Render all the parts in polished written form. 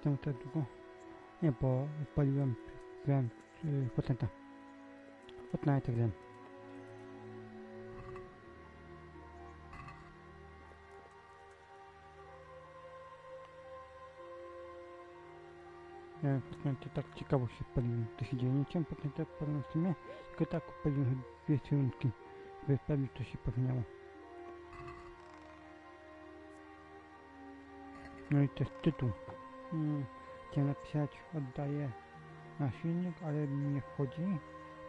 Czemu tak długo? Nie, bo odpaliłem, grałem potenta. Oddaje tak grałem. Ja potenta tak ciekawo się odpaliłem. To się dzieje. Nie chciałem potenta odpaliłem w sumie, tylko tak odpaliłem dwie strunki, by sprawdzić, co się powinnało. No i też tytuł. Chciałem napisać oddaję na silnik, ale mi nie wchodzi.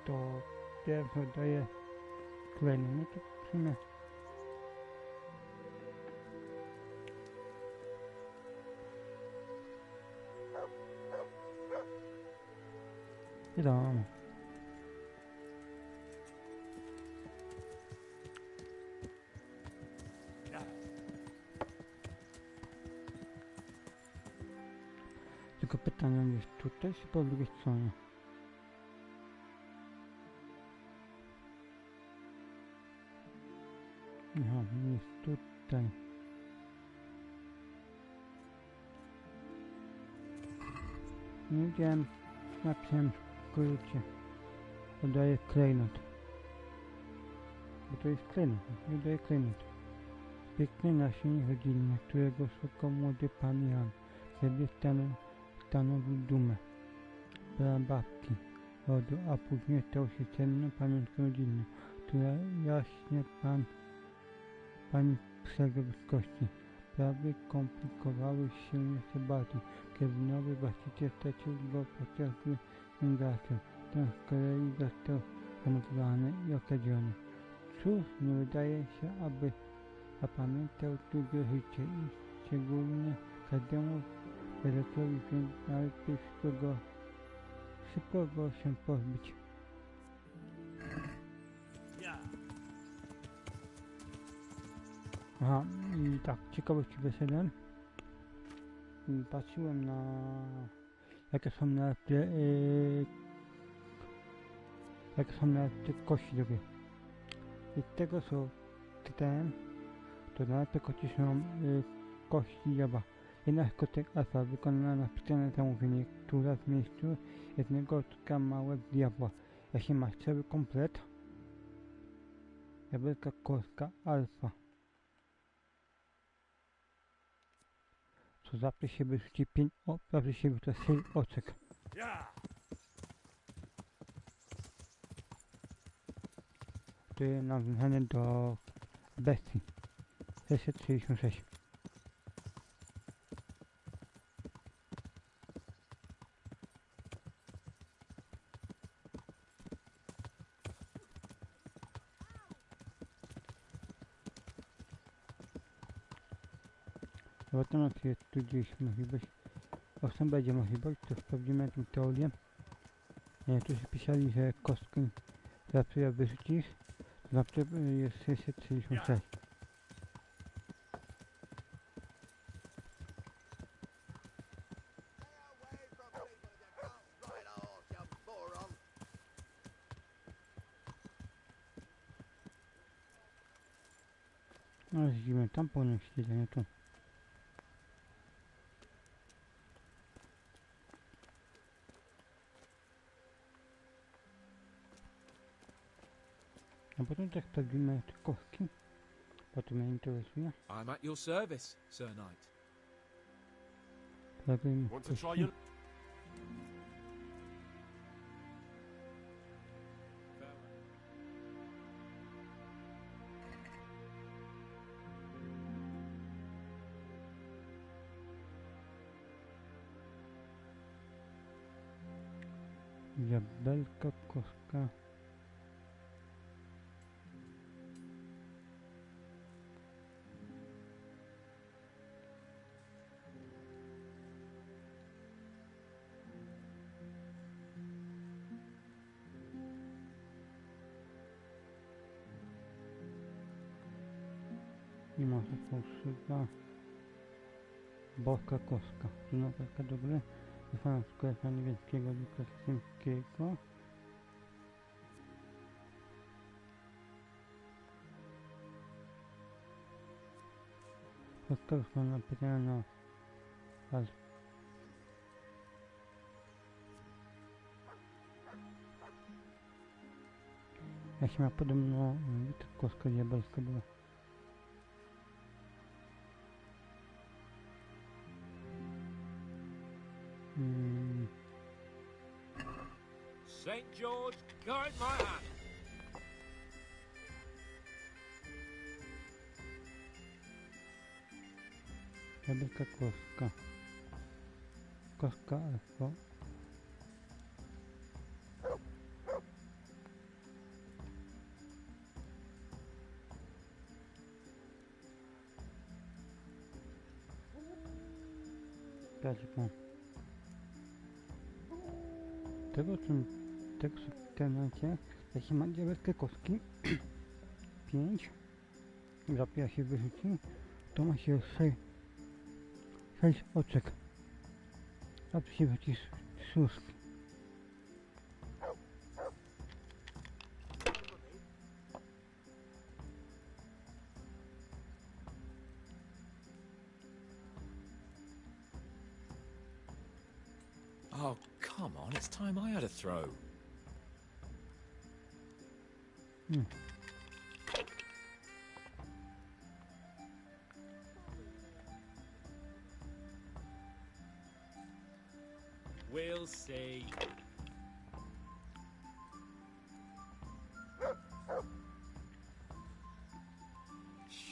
To pierwszy oddaję klejnot. No to w sumie wiadomo. Tylko pytanie jest tutaj, czy po drugiej stronie? Aha, jest tutaj. Nie wiem, napisałem w skrócie. Oddaję klejnot. Bo to jest klejnot, oddaję klejnot. Piękny nasień rodzinny, którego szukał młody pan Jan. Sobie stanowił dumę prababki rodu, a później stał się cenną pamiątką rodzinną, która jaśnie pani przegryw z kości. Sprawy komplikowały się jeszcze bardziej, kiedy nowy właściciel stracił go podczas migracji. Ten z kolei został zamordowany i okadziony. Cóż, nie wydaje się, aby zapamiętał długie życie i szczególnie każdemu redaktorowi, więc najlepiej szybko go się pozbyć. Aha, i tak, ciekawości wyszedłem. Patrzyłem na jakie są najlepsze kości do gry. I z tego co czytałem, to najlepsze kości są kości jaba. Jedna z kostek alfa wykonana na specjalne zamówienie, która w miejscu jednego oczka małego diabła. Jeśli masz cały komplet, jabłka kostka alfa. To zawsze się wyrzuci 5, zawsze się wyrzuca 6 oczek. To jest nawiązane do bestii. 666. Zobaczymy, czy jest tu gdzieś możliwość. Owszem, będzie możliwość, to sprawdzimy tę teorię. Nie, tu się pisali, że kostkę zawsze jak wyrzucisz, to zawsze jest 666. No, zdziwmy, tam powinien siedzieć, a nie tu. A potem też sprawdzimy te kostki, bo to mnie interesuje. I'm at your service, Sir Knight. Sprawdzimy Want to try kostki. your... Diabelka, kostka. I może fałszywa boska kostka. No taka dobre. Wyfana z kresa niemieckiego do klasyckiego. Kostka wyfana pytania na Jak ma podobno ta kostka diabelska była. St. George, guide my hand. Diabelska kostka. Kostka elfo. Telefon. Tego co w internecie, jeśli ma diabelskie kostki 5 zapija się wyrzuci, to ma się 6 oczek, a tu się wyrzuci szóstki. Oh, come on, it's time I had a throw. We'll see.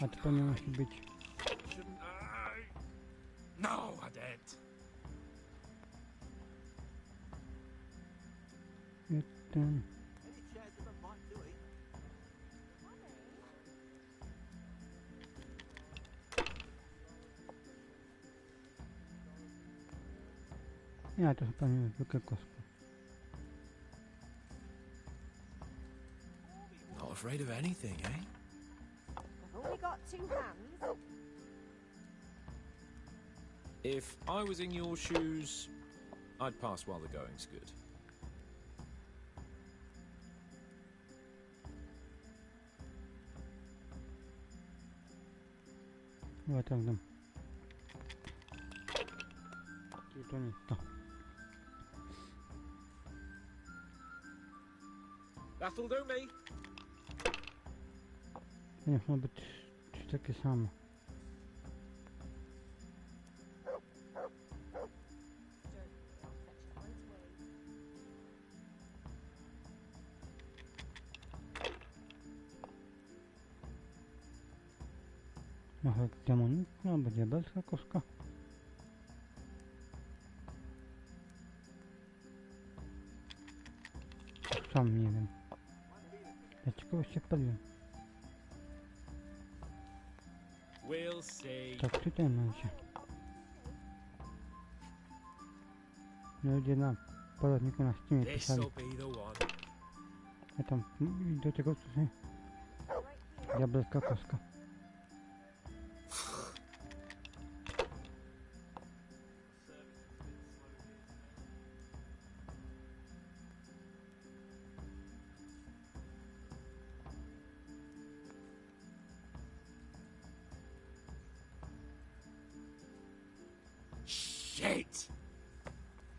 A to pewnie musi być. Shouldn't I? No, I didn't. Ten. Ja to chyba nie zwykle kostka. Not afraid of anything, eh? I've only got 2 hands. If I was in your shoes, I'd pass while the going's good. Chyba tak dam. Czyli to nie to. That'll do me. To niech ma być 3 takie same. Może demoniczna albo diabelska kostka? Sam nie wiem. Dlaczego się paliłem? We'll see. Tak, czy ten będzie? Ludzie na poradniku na Steamie pisali. This'll be the one. Ja tam do tego co się... Diabelska kostka. Shit!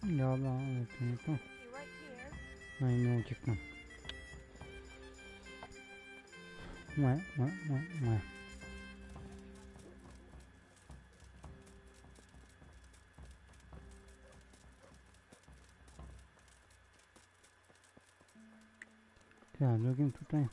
Dobra, ale to nie to. You right here. No i nie uciekną. Mue. Ja, drugim tutaj.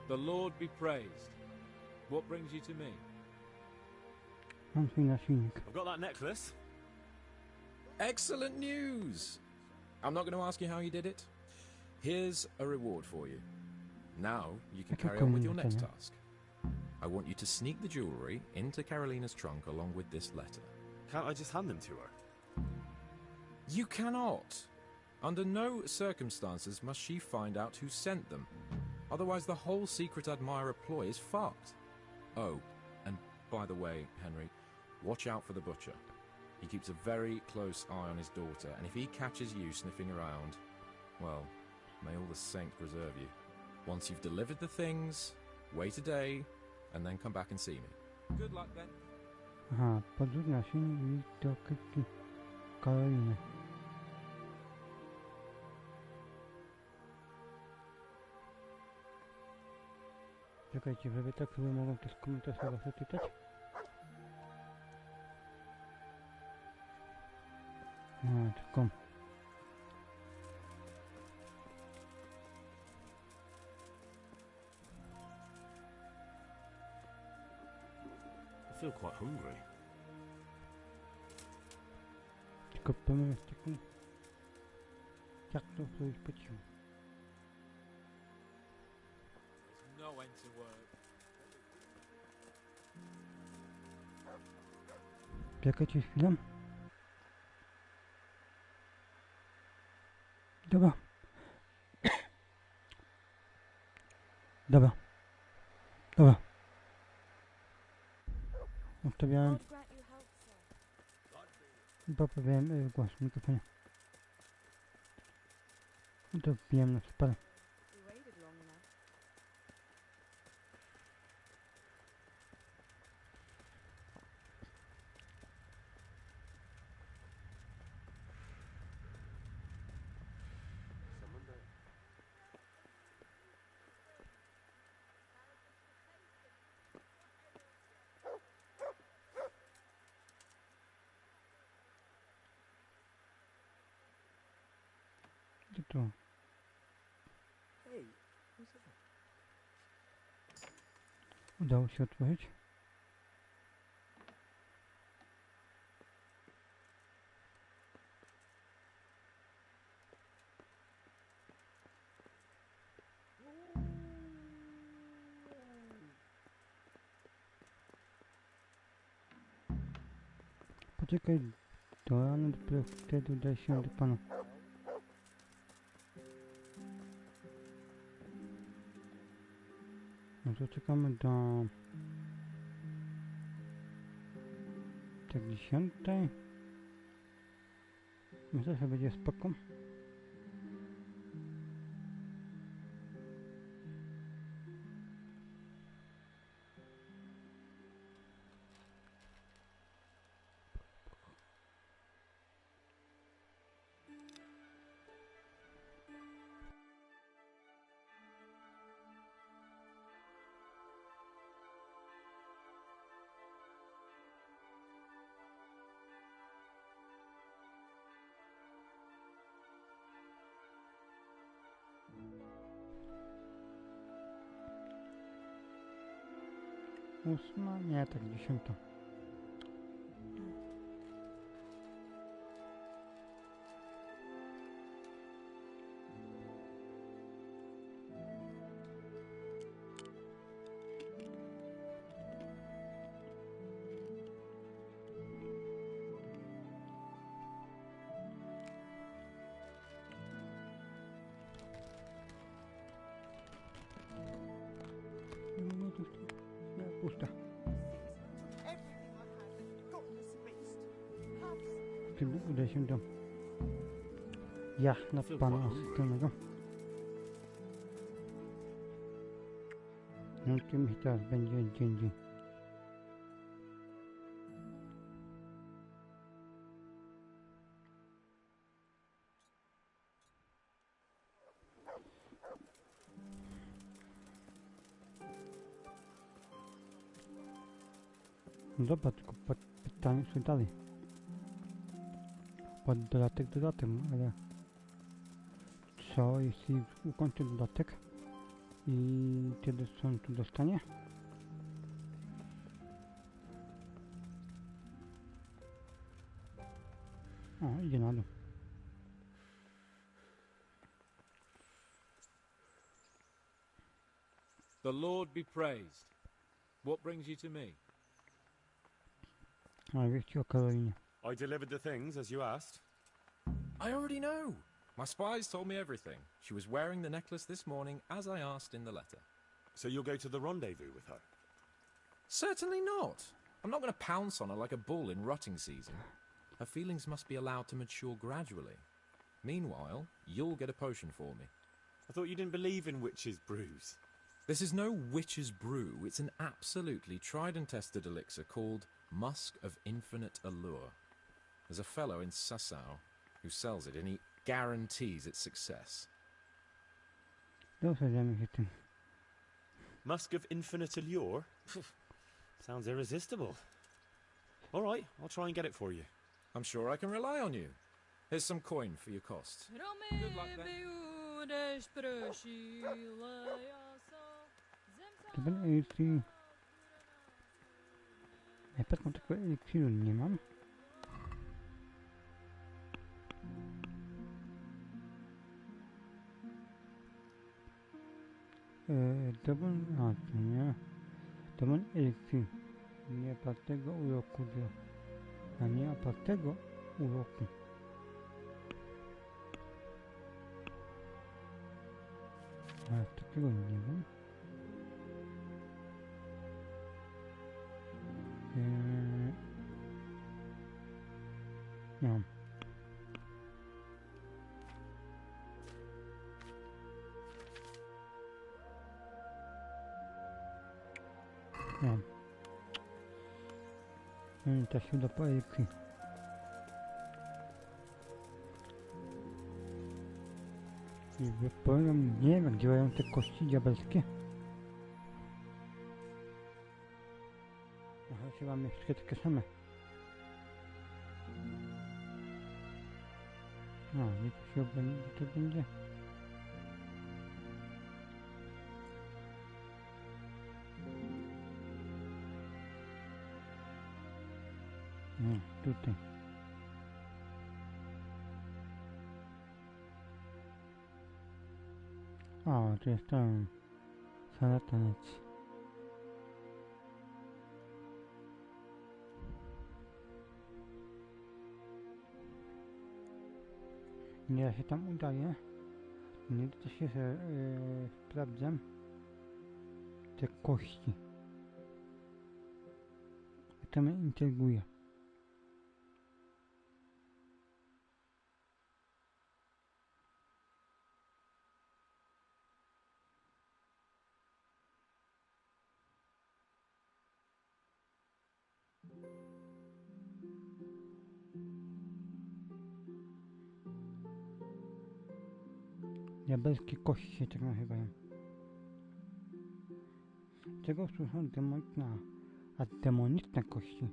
The Lord be praised. What brings you to me? Mam swój naszyjnik. I've got that necklace. Excellent news! I'm not going to ask you how you did it. Here's a reward for you. Now you can carry on with your next task. I want you to sneak the jewellery into Carolina's trunk along with this letter. Can't I just hand them to her? You cannot! Under no circumstances must she find out who sent them. Otherwise the whole secret admirer ploy is fucked. Oh, and by the way, Henry, watch out for the butcher. He keeps a very close eye on his daughter, and if he catches you sniffing around, well, may all the saints preserve you. Once you've delivered the things, Wait a day, and then come back and see me. Good luck then. Aha, podróż nasion i do krypki Karoliny. Czekajcie, żeby tak sobie mogą też komentarze przeczytać. Tylko... I feel quite hungry. Tylko problem jest taki... Jak to zrobić po cichu? There's no end to work. Czekajcie chwilę. Dobra. Dobra. Dobra. Ustawiałem God grant you health, sir. i poprawiałem głos w mikrofonie. I to wbijam na super. We waited long enough. I to. Hey, who's that? Udało się otworzyć. Poczekaj do rana, dopiero wtedy uda się do pana. No to czekamy do... tak 10. Myślę, że będzie spoko. Ósma? Nie, tak 10. No to nie, pusta. Everything I've had, they've forgotten this beast. Hubs. Czyli uda się do jachna pana ostrzonego. No kim teraz będzie dzień. Dobra, tylko pytanie co dalej. Pod dodatek, ale co jeśli ukończę dodatek i kiedy on tu dostanie? O, idzie na dół. The Lord be praised. What brings you to me? A wieści o Karolinie. I delivered the things as you asked. I already know. My spies told me everything. She was wearing the necklace this morning, as I asked in the letter. So you'll go to the rendezvous with her? Certainly not. I'm not going to pounce on her like a bull in rutting season. Her feelings must be allowed to mature gradually. Meanwhile, you'll get a potion for me. I thought you didn't believe in witches' brews. This is no witch's brew. It's an absolutely tried and tested elixir called Musk of Infinite Allure. There's a fellow in Sasau who sells it and he guarantees its success. Dobrze, zajmę się tym. Musk of Infinite Allure? Sounds irresistible. All right, I'll try and get it for you. I'm sure I can rely on you. Here's some coin for your cost. Good luck then. To ten eliksir... Ja patrzę, takiego eliksiru nie mam. Dobry... A, to nie. Dobry eliksir. Nie opartego uroku, a nie opartego uroku. A takiego nie mam. Nie mam. Nie mam. To się uda po eliksir. I powiem, nie wiem jak działają te kości diabelskie. Aha, chyba mam jeszcze takie same. A, nie to się obędzie, to będzie. Nie, tutaj. O, to jest ten szarlataniec. Nie, ja się tam udaję. Nie, to się sprawdzam te kości. To mnie intryguje. Diabelskie kości się tak nazywają. Czego słyszą demoniczna, a demoniczne kości?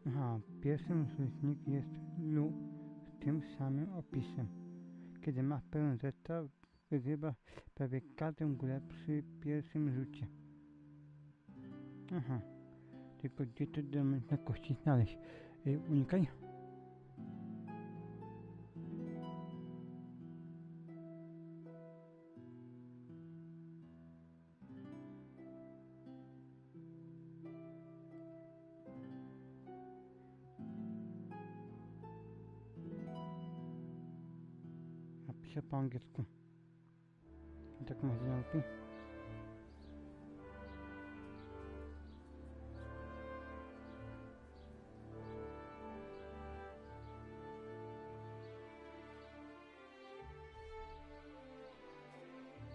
Aha, pierwszym słownik jest lu z tym samym opisem. Kiedy ma pełen zestaw, wygrywa prawie każdą grę przy pierwszym rzucie. Aha, tylko gdzie to demoniczne kości znaleźć? Unikaj. Napiszę po angielsku. I tak ma znaki.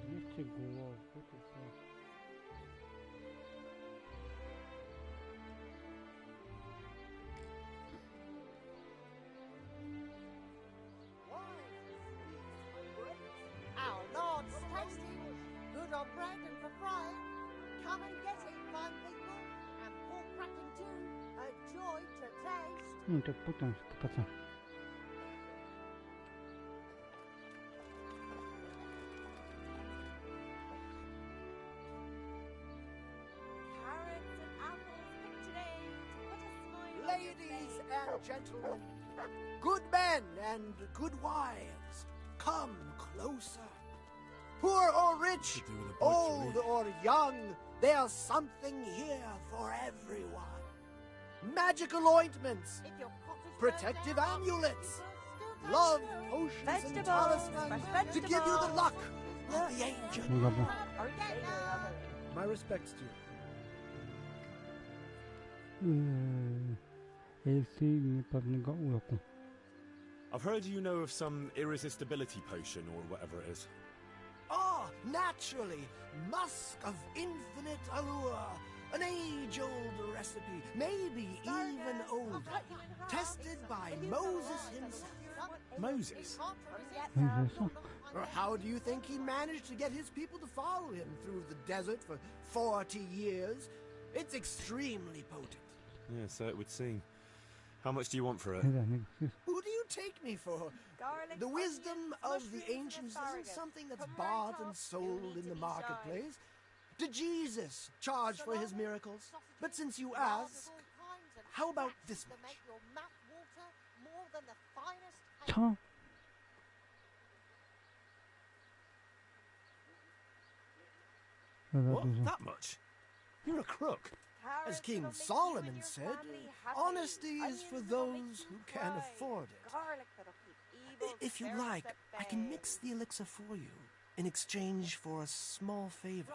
Nie chcę głowy, tylko... Our Lord's tasty, good on bread and for frying. Come and get it, fine people, and pork cracking too, a joy to taste. Nie, to potem popatrzę. Carrots and apples picked today to put a smile on your Ladies face. and gentlemen, good men and good wives, come closer. Poor or rich, old or young, there's something here for everyone. Magical ointments, If your pot is protective burnt out, amulets, still love touch potions and vegetables, talismans fresh to give you the vegetables. luck of the angel. No dobra. My respects to you. Elfy niepewnego uroku. I've heard you know of some irresistibility potion or whatever it is. Ah, naturally. Musk of infinite allure. An age-old recipe, maybe even older. Tested by Moses himself. Moses? Jezusa? Or how do you think he managed to get his people to follow him through the desert for 40 years? It's extremely potent. Yeah, so it would seem. How much do you want for it? Who do you take me for? The wisdom of the ancients isn't something that's bought and sold in the marketplace. Did Jesus charge for his miracles? But since you ask, how about this much? Co? To za What? dużo. That much? You're a crook. As King Solomon said, honesty is for those who can afford it. If you like, I can mix the elixir for you in exchange for a small favor.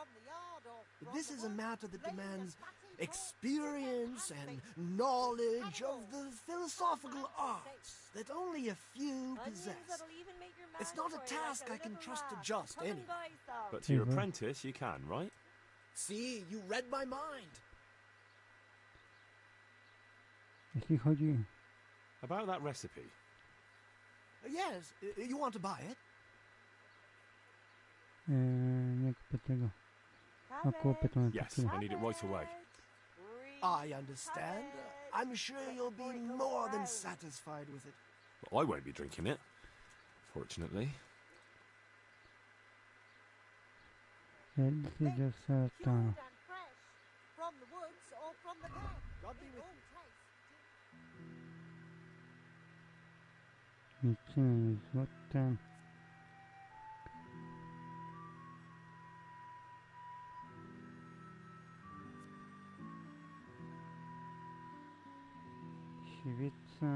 This is a matter that demands experience and knowledge of the philosophical arts that only a few possess. It's not a task I can trust to just anyone. But to your apprentice, you can, right? See, you read my mind. Jeśli chodzi... About that recipe. Yes, you want to buy it? Nie kupię tego. A kupię to na to Yes, tyle. I need it right away. I understand. I'm sure you'll be more than satisfied with it. But I won't be drinking it, fortunately. Elfy do Cured Satana. and fresh, from the woods or from the bed. God be with All you. taste. Liczymy złotem. Świeca.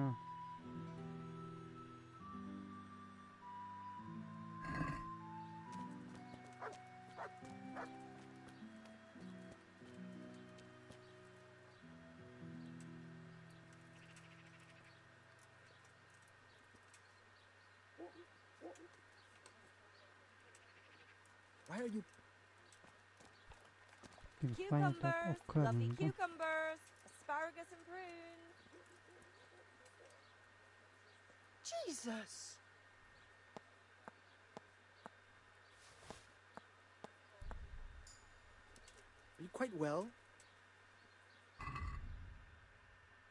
Why are you... Tych fajnie tak Cucumbers, okradł. lovely cucumbers, asparagus and prunes. Jesus! Are you quite well?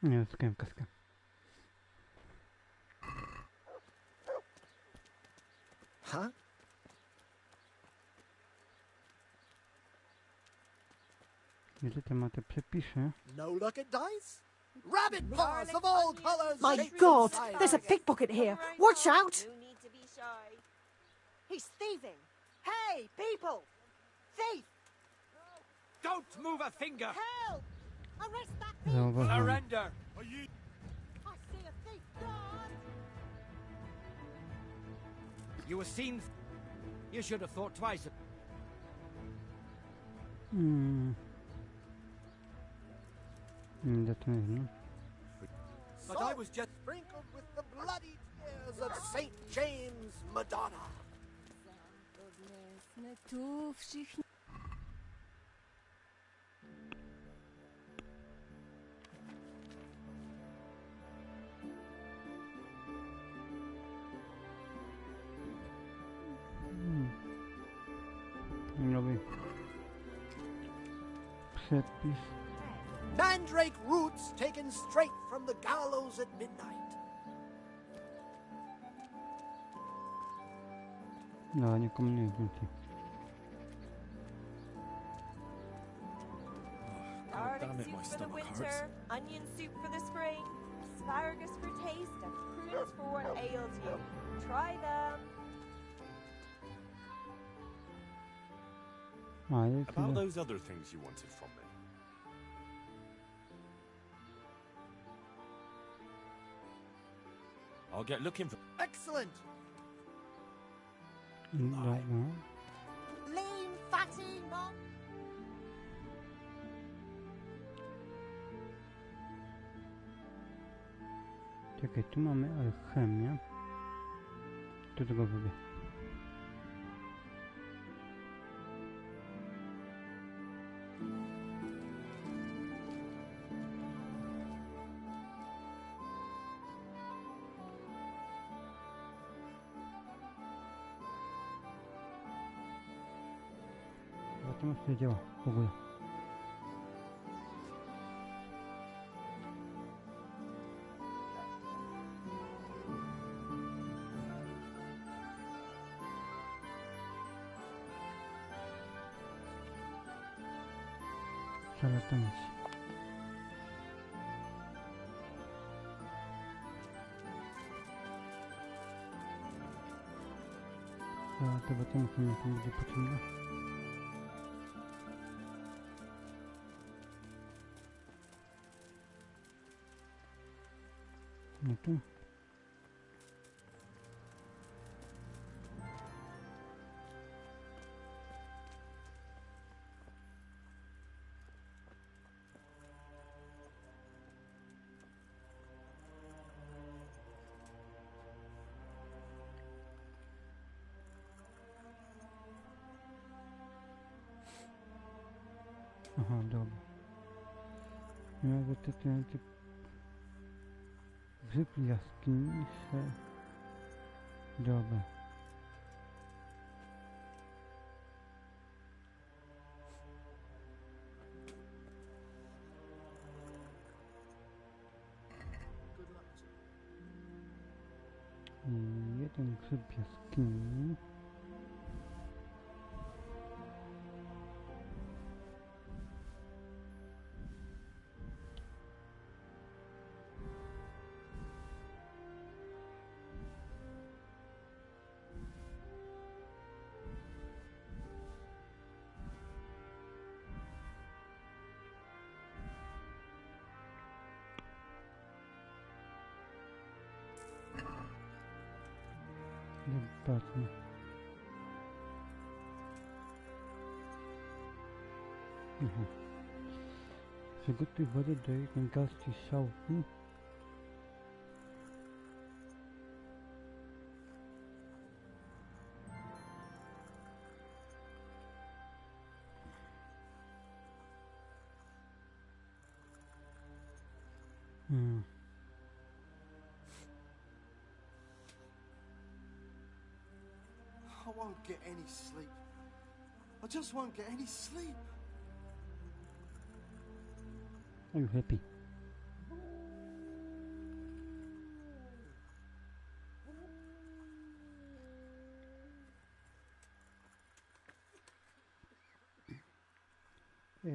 Nie, zaskałem kaskę. Huh? Gdzie te ma te przepisy? No luck at dice? Rabbit paws of all colors! My shaped God, inside there's a again. pickpocket here. Watch out! No need to be shy. He's thieving. Hey, people! Thief! Don't move a finger! Help! Arrest that thief! Zauważyłem. Surrender! I see a thief, guard! You were seen. You should have thought twice. Nie, to nie wiem. But I was just. Sprinkled with the bloody tears of St. James Madonna. Tu wszyscy. Nowy przepis. Mandrake roots taken straight from the gallows at midnight. No, nie kombinuję więcej. Garlic damn it, soup my for the stomach winter, hurts. onion soup for the spring, asparagus for taste, and prunes for what ails you. Try them. A, jest About ile? those other things you wanted from me. I'll get looking for. Excellent! Dobra. Czekaj, tu mamy alchemię. To tego lubię. Zobaczymy, jak to działa w ogóle. Szalatańc. A zobaczymy, co mnie to będzie potrzebne. No tu. Aha, dobra. Miałby takie grzyb jaskiniczy. Dobra. I jeden grzyb jaskini. Zobaczmy. Aha. Przygotuj wodę do jednej garści szałki. I won't get any sleep. I just won't get any sleep. Are you happy?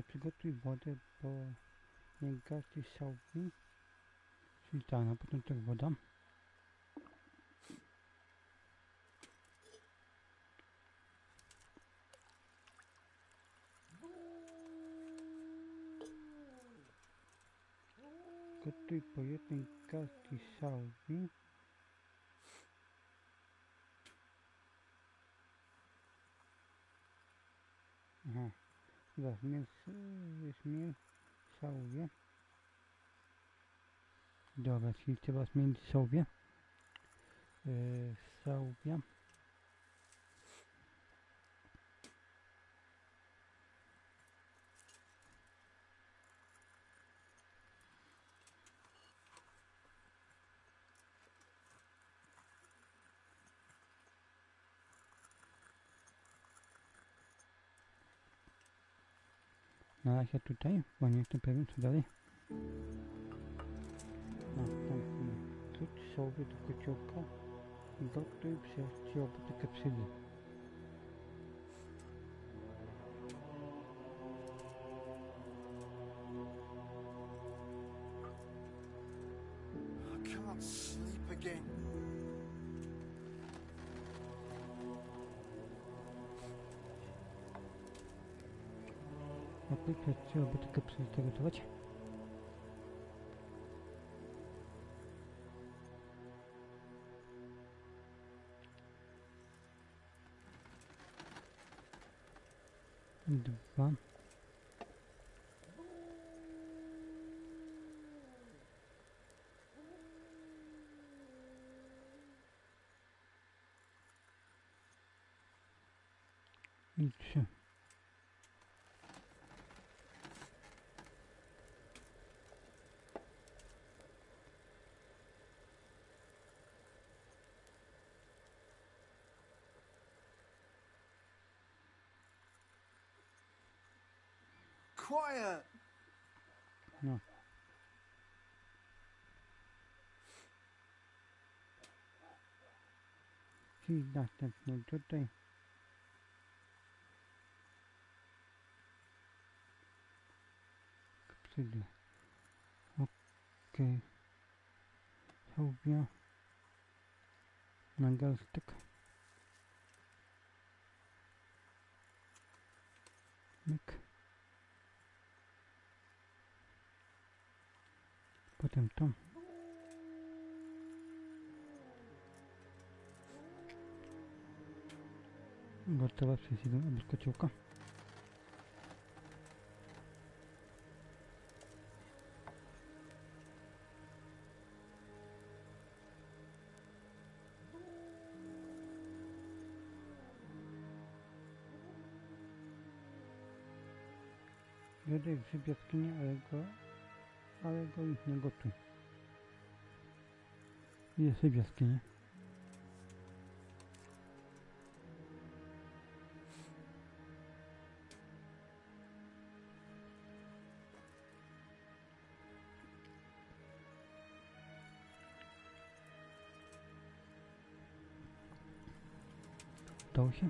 Przygotuj wodę do niegarści szałki. Czyli ta, na początek woda. Gotuj po jednej garści szałwi. Aha, chyba zmień szałwię. Dobra, czyli trzeba zmienić szałwię. Szałwia. Na razie tutaj, bo nie jestem pewien co dalej. Następny cud szałwy do kociołka. Gotuj przyjaciółmi takie przygody. I can't sleep again. Gotuj przyjaciółmi takie przygody gotować. Dwa. I 3. Quiet! No. I następny tutaj. Przyjdę. Okej. Sobie. Na garstek. Myk. Potem to. Gotowa przez jeden obok kociołka. Jadek grzyb jaskini, ale go ich nie gotuj. Jest ryb jaskini. Udało się?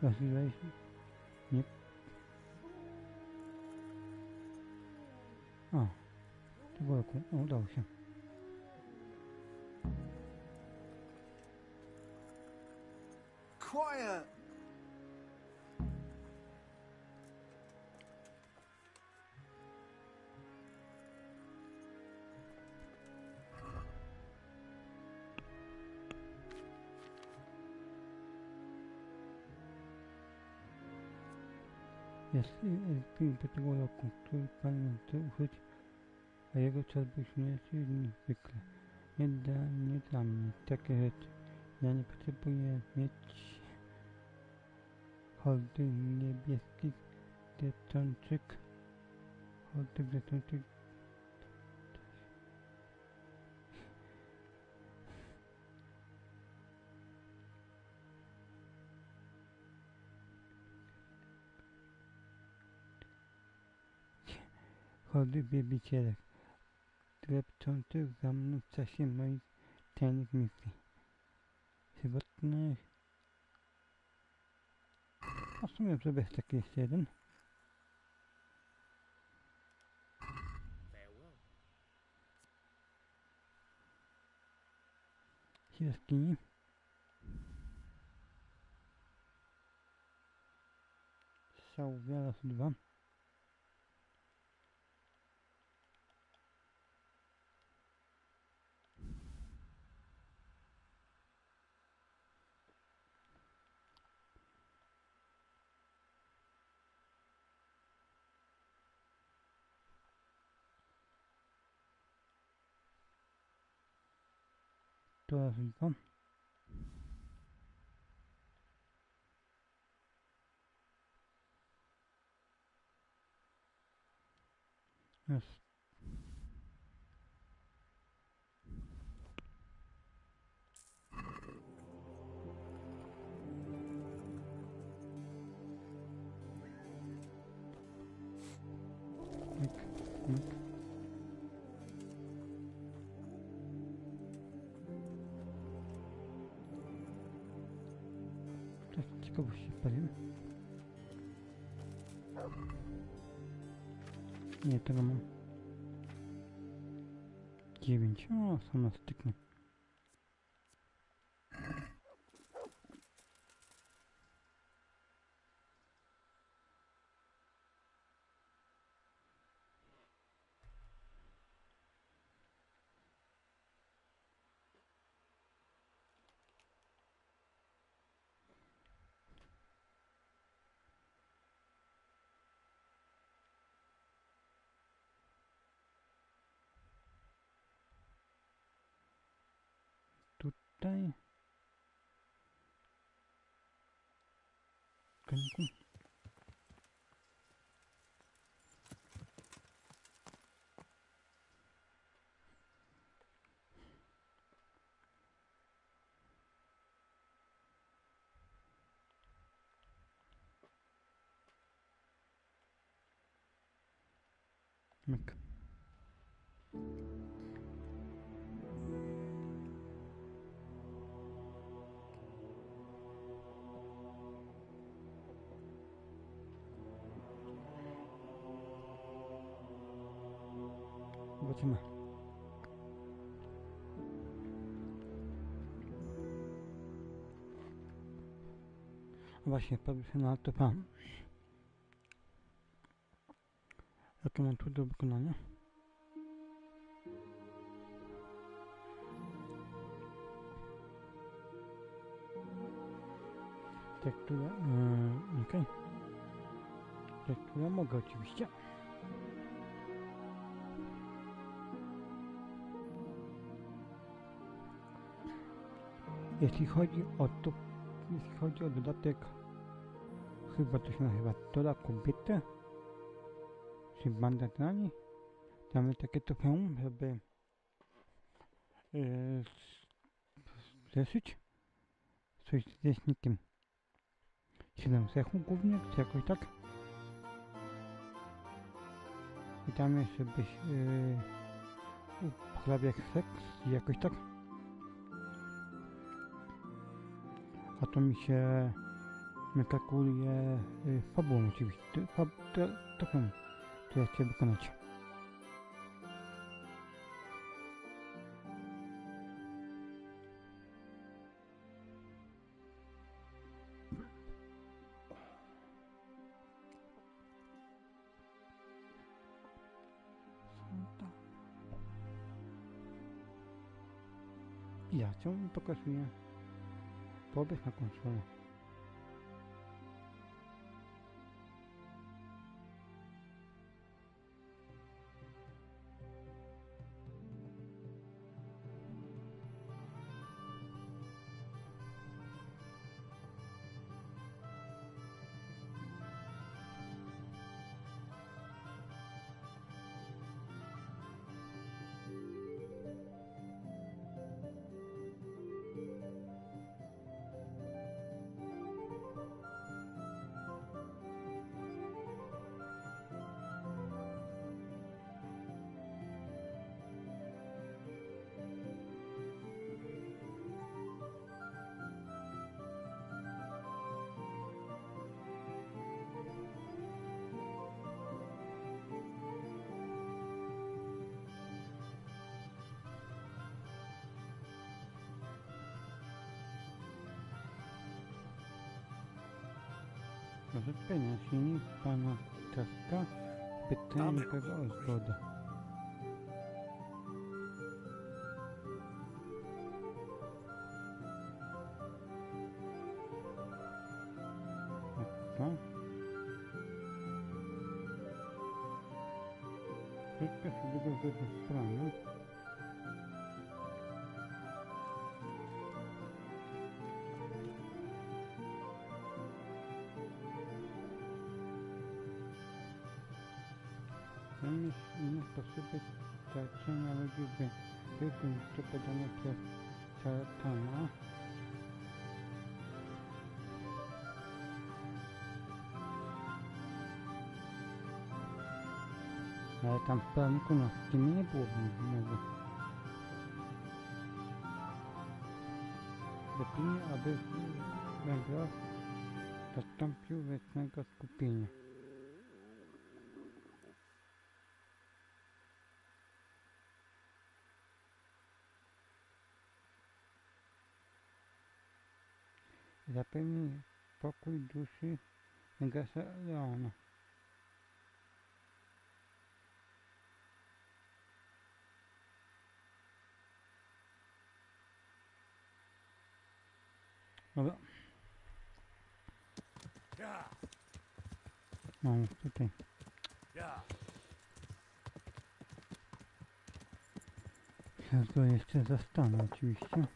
Rozwijaliśmy? Nie. A, to było udało się. Quiet! Jest film do tego roku, który pan chce użyć, a jego czas był śmieszniejszy niż zwykle. Nie dla mnie takie rzeczy. Ja nie potrzebuję mieć hordy niebieskich dziewczączek. Hordy dziewczączek. Hordy wielbicielek, drepczących za mną w czasie moich tajnych misji. Żywotnych. A w sumie zrobię taki jeszcze jeden. Jaskini. Strzał raz 2. To raz 2. Raz. Myk, myk. Tak ciekawości powiem. Nie, tego mam 9. O, sama styknie. Tutaj skrzynku. Myk. Zobaczymy. Właśnie, patrzę na to pan. Jakie mam tu do wykonania? Tekturę, okej. Tekturę mogę oczywiście. Jeśli chodzi o dodatek, chyba to się nazywa Tola kobiety, czy bandatrani, mamy takie trofeum, żeby zeszyć coś z wieśnikiem 7 cechu głównie, czy jakoś tak. I tam jest, żebyś uprawiać seks, jakoś tak. A to mi się kalkuluje fabułą oczywiście, trofeum, które chcę wykonać. Ja ciągle pokazuję pobieg na konsolę. Rozpienia silnik pana ptaszka, pytanie tego o zgodę. Szybko sobie go zastramy. Inne sposoby stracenia ludzi by podane przez szatana. Ale tam w planku na Steamie nie było mowy. Lepiej, aby węgla zastąpił wiecznego skupienia. Zapewni pokój duszy Negrasa Leona. Dobra. Mam tutaj. Ja go jeszcze zastanę oczywiście.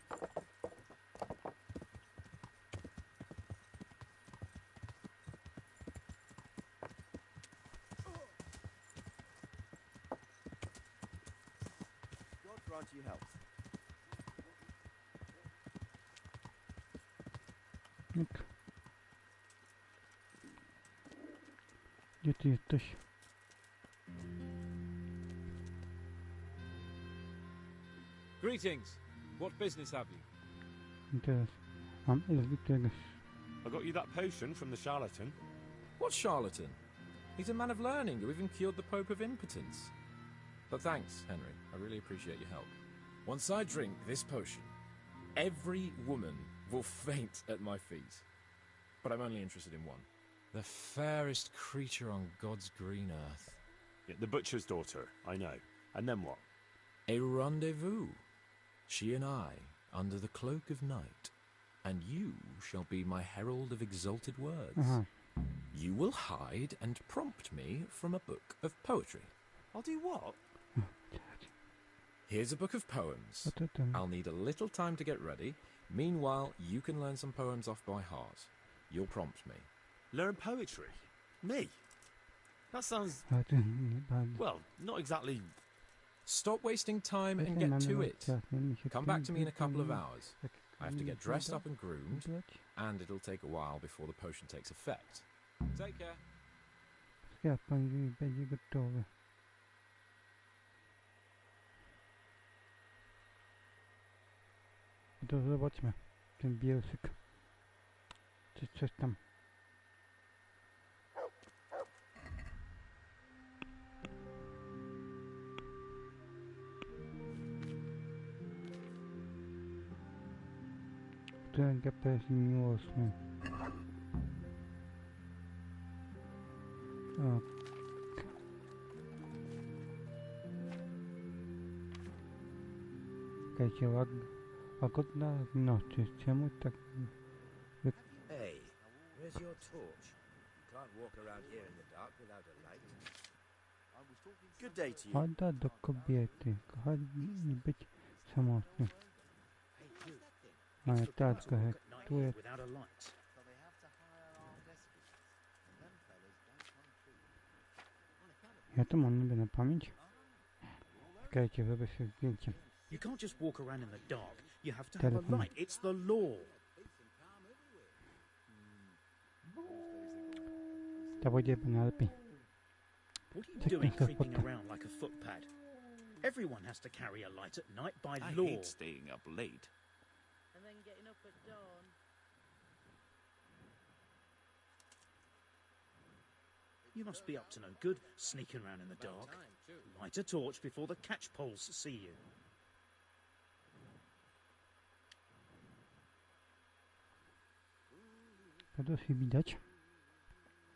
Nick. Gdzie ty jesteś? Greetings. What business have you? I teraz mam rozbitego. I got you that potion from the charlatan. What charlatan? He's a man of learning who even cured the Pope of impotence. But thanks, Henry. I really appreciate your help. Once I drink this potion, every woman will faint at my feet. But I'm only interested in one. The fairest creature on God's green earth. Yeah, the butcher's daughter, I know. And then what? A rendezvous. She and I, under the cloak of night. And you shall be my herald of exalted words. You will hide and prompt me from a book of poetry. I'll do what? Here's a book of poems. I'll need a little time to get ready. Meanwhile, you can learn some poems off by heart. You'll prompt me. Learn poetry? Me? That sounds... well, not exactly... Stop wasting time and get to it. Come back to me in a couple of hours. I have to get dressed up and groomed, and it'll take a while before the potion takes effect. Take care. Skapa i będzie gotowe. To zobaczmy. Ten bielsyk. Czy coś tam. Ten GPS miłosny. O. Czekajcie, łagodna w nocy. Czemu tak... Hey, where's your torch? You can't walk around here in the dark without a light. Good day to you. Pada do kobiety. Kochać i być samotny. Ale tak, trochę tu jest. Ja to mam niby na pamięć. Czekajcie, zrobię sobie zdjęcie. You can't just walk around in the dark. You have to have a light. It's the law. To będzie najlepiej. What are you doing creeping around like a footpad? Everyone has to carry a light at night by law. I hate staying up late. And then getting up at dawn. You must be up to no good, sneaking around in the dark. Light a torch before the catchpoles see you. To się widać.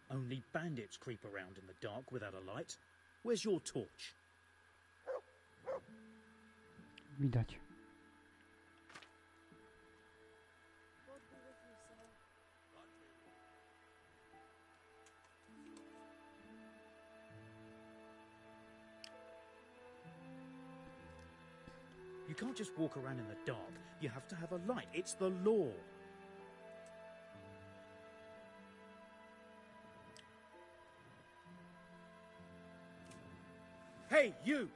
Only bandits creep around in the dark without a light. Where's your torch? Widać. You can't just walk around in the dark. You have to have a light. It's the law. Hey, you!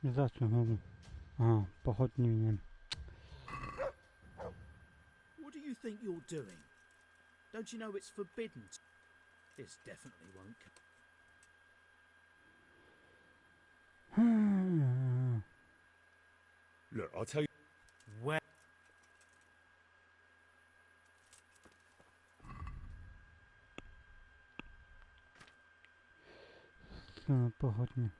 Nie zacznę znowu. Aha, pochodni nie. What do you think you're doing? Don't you know it's forbidden? This definitely won't come. Look, I'll tell you... Where? Pochodnie.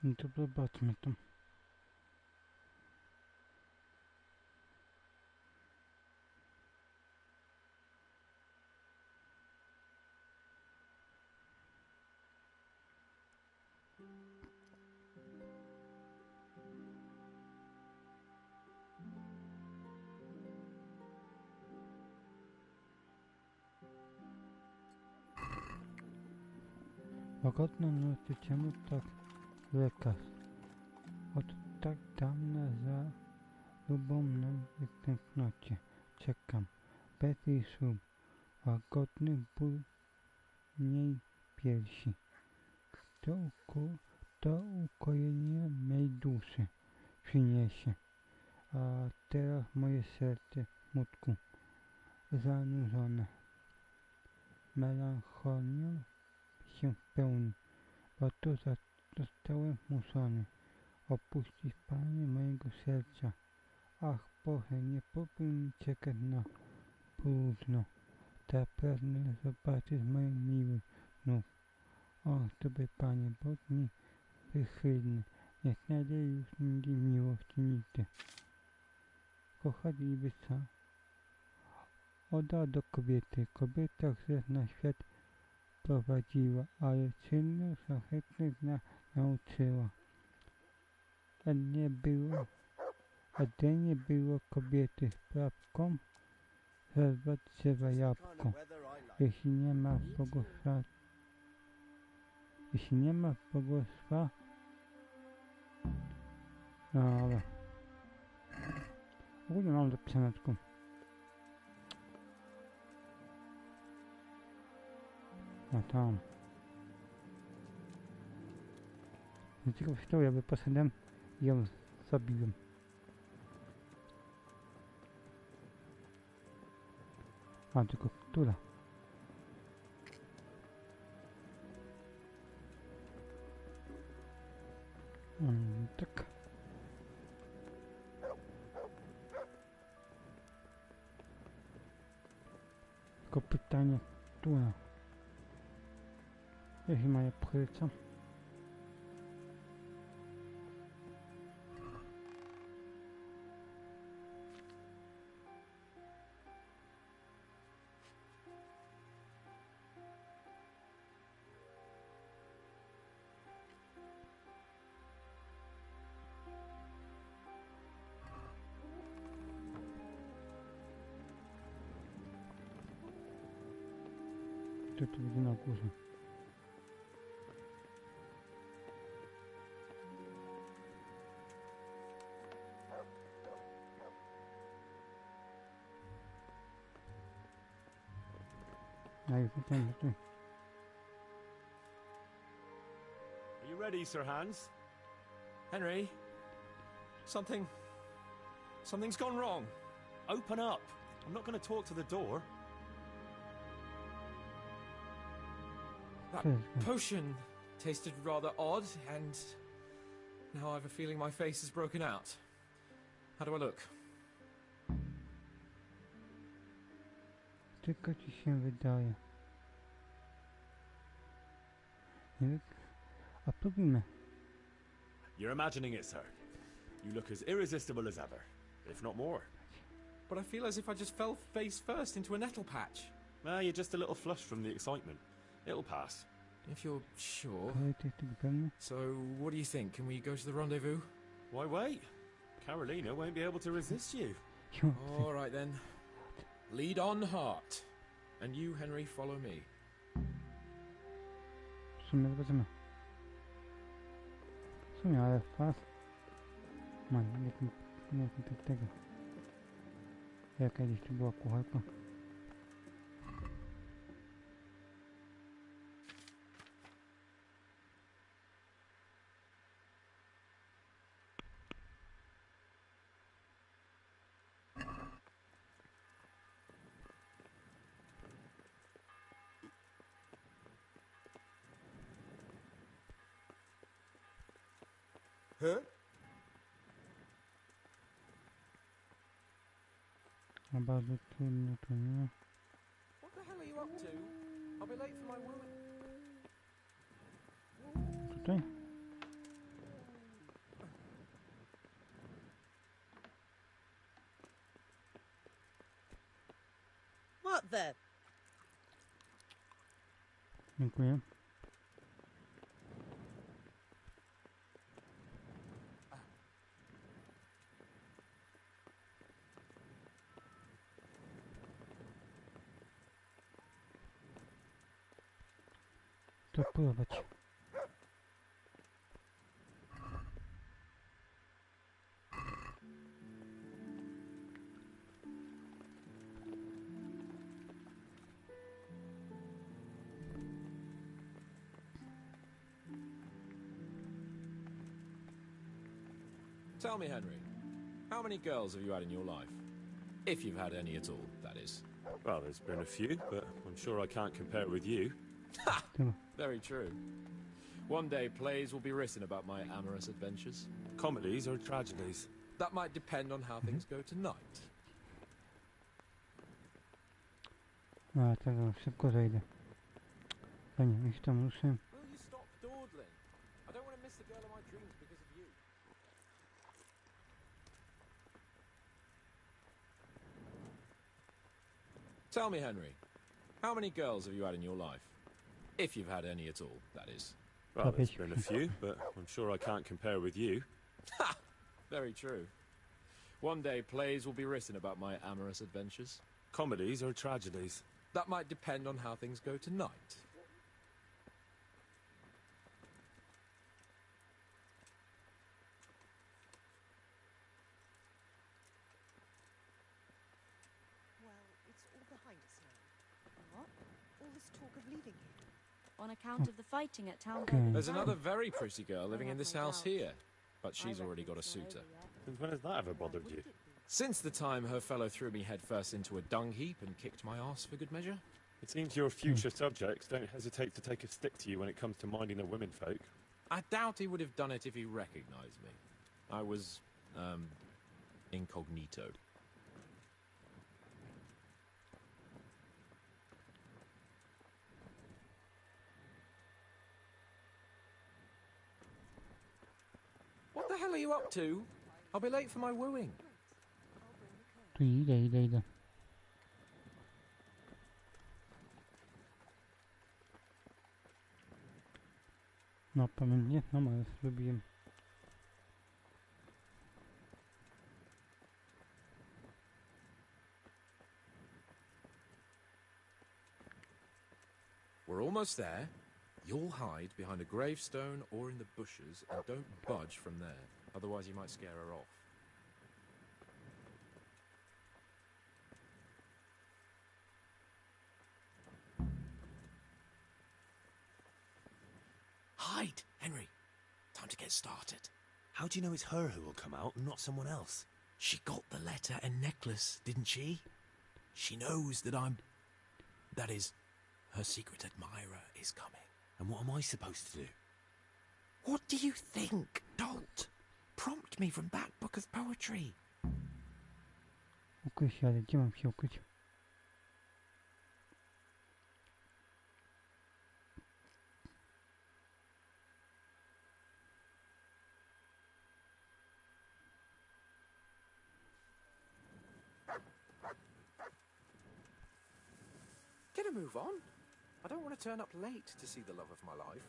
No to zobaczmy to. Łagodna nocy, czemu tak lekarz? tak dawna za lubomną w tęsknocie czekam, bez jej słów, łagodny ból mniej piersi. To ukojenie mej duszy przyniesie, a teraz moje serce w smutku zanurzone. Melancholią się pełni, bo to zostałem zmuszony opuścić Panie mojego serca. Ach Boże, nie powinien czekać na próżno. Tak pragnę zobaczyć moją miłość znów. O, dobry Panie, bądź mi przychylny, nie znajdę już nigdy miłości nigdy. Kochać i wyca. Oda do kobiety, kobieta grzech na świat prowadziła, ale czynu szlachetnych nauczyła. A nie było kobiety sprawką, zerwać drzewa jabłko, jeśli nie ma błogosławieństwa, no ale ogólnie mam zapisane tylko a tam tylko historię, by poszedłem i ją zabiłem. A tylko która? Tak. Tylko pytanie, która? Jeśli moja pchylca. Tu widzę na górze. Are you ready, Sir Hans? Henry, something's gone wrong. Open up. I'm not going to talk to the door. That potion tasted rather odd, and now I have a feeling my face is broken out. How do I look? Tylko ci się wydaje. A próbujmy. You're imagining it, sir. You look as irresistible as ever, if not more. But I feel as if I just fell face first into a nettle patch. You're just a little flushed from the excitement. It'll pass. If you're sure. So, what do you think? Can we go to the rendezvous? Why wait? Carolina won't be able to resist you. All right then. Lead on, heart. And you, Henry, follow me. W sumie, ale fast. Man, nie tego. Jaka gdzieś tu była kucharka. Huh? A bardzo trudno to nie. What the hell are you up to? I'll be late for my woman. Tutaj? What the? Dziękuję. To próbować. Tell me, Henry, how many girls have you had in your life? If you've had any at all, that is. Well, there's been a few, but I'm sure I can't compare it with you. Ha! Very true. One day plays will be written about my amorous adventures. Comedies or tragedies? That might depend on how things go tonight. A, tego szybko zejdę. Fajnie, już tam ruszę. Will you stop dawdling? I don't want to miss the girl of my dreams because of you. Tell me, Henry, how many girls have you had in your life? If you've had any at all, that is. Well, there's been a few, but I'm sure I can't compare with you. Ha! Very true. One day plays will be written about my amorous adventures. Comedies or tragedies? That might depend on how things go tonight. Well, it's all behind us now. What? All this talk of leaving here. On account of the fighting at town. There's another very pretty girl living in this house here, but she's already got a suitor. Since when has that ever bothered you? Since the time her fellow threw me headfirst into a dung heap and kicked my arse for good measure. It seems your future subjects don't hesitate to take a stick to you when it comes to minding the womenfolk. I doubt he would have done it if he recognized me. I was, incognito. What the hell are you up to? I'll be late for my wooing. Tu idę. No, pamiętnie, no ale lubiłem. We're almost there. You'll hide behind a gravestone or in the bushes and don't budge from there. Otherwise you might scare her off. Hide, Henry. Time to get started. How do you know it's her who will come out and not someone else? She got the letter and necklace, didn't she? She knows that that is, her secret admirer is coming. And what am I supposed to do? What do you think, dolt? Prompt me from that book of poetry. Ukryj się, ale gdzie mam się ukryć? Get a move on. I don't want to turn up late to see the love of my life.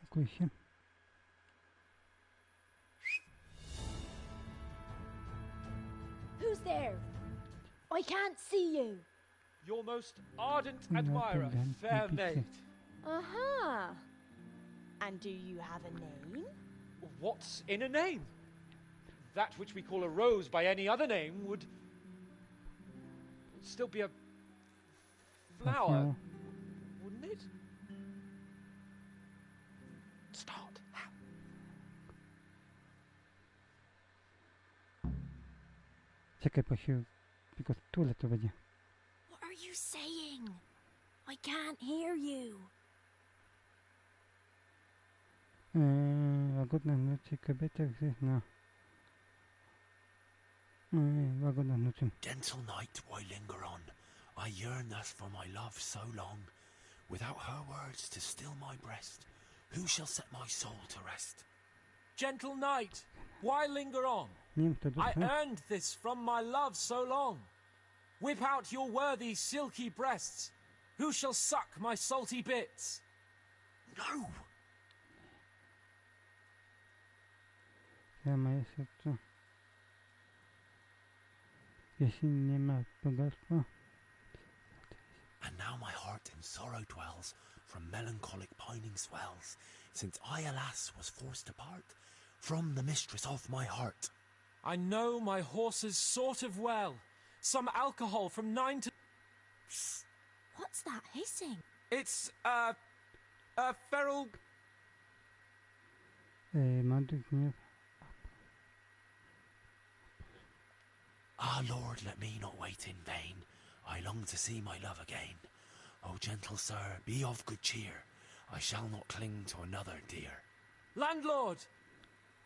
Ukryj się. Who's there? I can't see you. Your most ardent admirer, fair maid. Uh-huh. And do you have a name? What's in a name? That which we call a rose by any other name would still be a flower, wouldn't it? Start. Czekaj, bo się tylko tule to będzie. What are you saying? I can't hear you. Łagodna nocy kobieta grzechna. Łagodna nocy. Gentle night, why linger on? I yearn thus for my love so long. Without her words to still my breast, who shall set my soul to rest? Gentle night, why linger on? Nie wiem, to I dobrze. earned this from my love so long. Whip out your worthy silky breasts. Who shall suck my salty bits? No! Ja moje serce. Jeśli nie ma bogactwa. And now my heart in sorrow dwells, from melancholic pining swells, since I, alas, was forced to part from the mistress of my heart. I know my horses sort of well. Some alcohol from 9 to... What's that hissing? It's, feral... Ah, Lord, let me not wait in vain. I long to see my love again. O gentle sir, be of good cheer. I shall not cling to another dear. Landlord!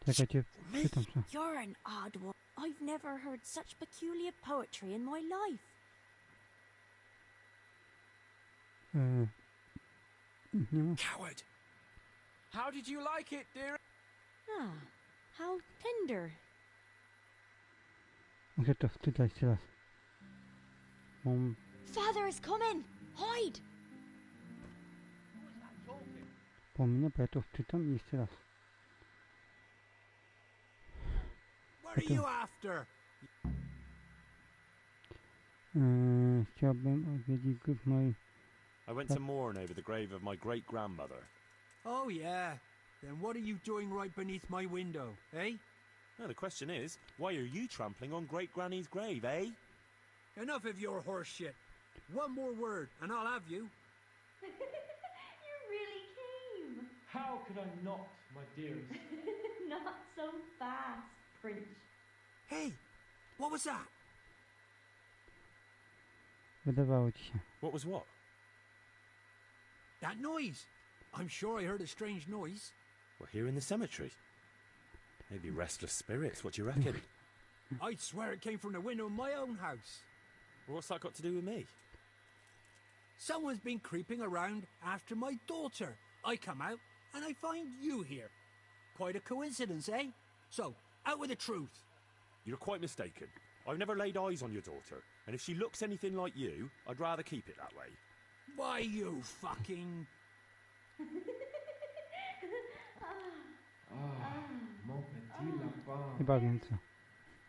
You're an odd one. I've never heard such peculiar poetry in my life. Coward! How did you like it, dear? Ah, how tender. Muszę to wczytać teraz. Father is coming! Hide! Pominę, bo ja to wczytam i jeszcze raz. What are you after? Chciałbym odwiedzić grób mojej... I went to mourn over the grave of my great-grandmother. Oh, yeah. Then what are you doing right beneath my window, eh? No, the question is, why are you trampling on great-granny's grave, eh? Enough of your horse shit. One more word, and I'll have you. You really came. How could I not, my dearest? Not so fast, Prince. Hey, what was that? Wydawało ci się. What was what? That noise. I'm sure I heard a strange noise. We're here in the cemetery. Maybe restless spirits, what do you reckon? I'd swear it came from the window of my own house. What's that got to do with me? Someone's been creeping around after my daughter. I come out, and I find you here. Quite a coincidence, eh? So, out with the truth. You're quite mistaken. I've never laid eyes on your daughter, and if she looks anything like you, I'd rather keep it that way. Why, you fucking... Mon petit lapin. Chyba więcej.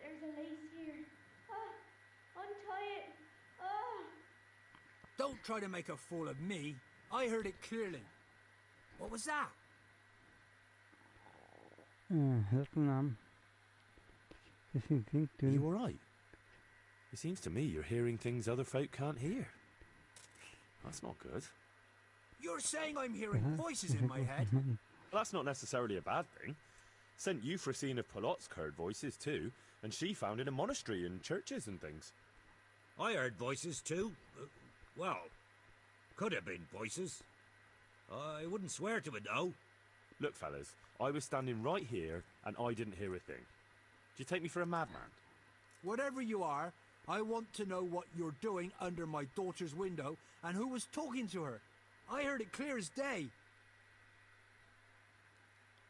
There's a lace here. Untie it. Oh. Don't try to make a fool of me. I heard it clearly. What was that? Zaczynam. Are you alright? It seems to me you're hearing things other folk can't hear. That's not good. You're saying I'm hearing voices in my head? Well, that's not necessarily a bad thing. Sent you for a scene of Polotsk heard voices too, and she found in a monastery and churches and things. I heard voices too. Well, could have been voices. I wouldn't swear to it though. Look, fellas, I was standing right here and I didn't hear a thing. Do you take me for a madman? Whatever you are, I want to know what you're doing under my daughter's window and who was talking to her. I heard it clear as day.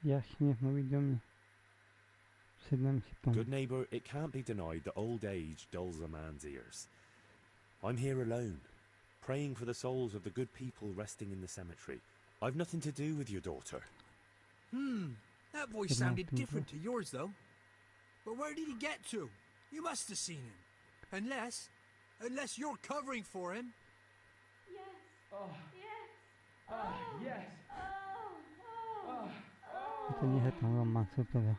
Jaśnie mówi do mnie. Przydam się pomóc. Good neighbour, it can't be denied that old age dulls a man's ears. I'm here alone, praying for the souls of the good people resting in the cemetery. I've nothing to do with your daughter. That voice sounded different to yours though. But where did he get to? You must have seen him. Unless you're covering for him. Yes. Oh. Yes. Yes. To nie chętną romansu pewnie.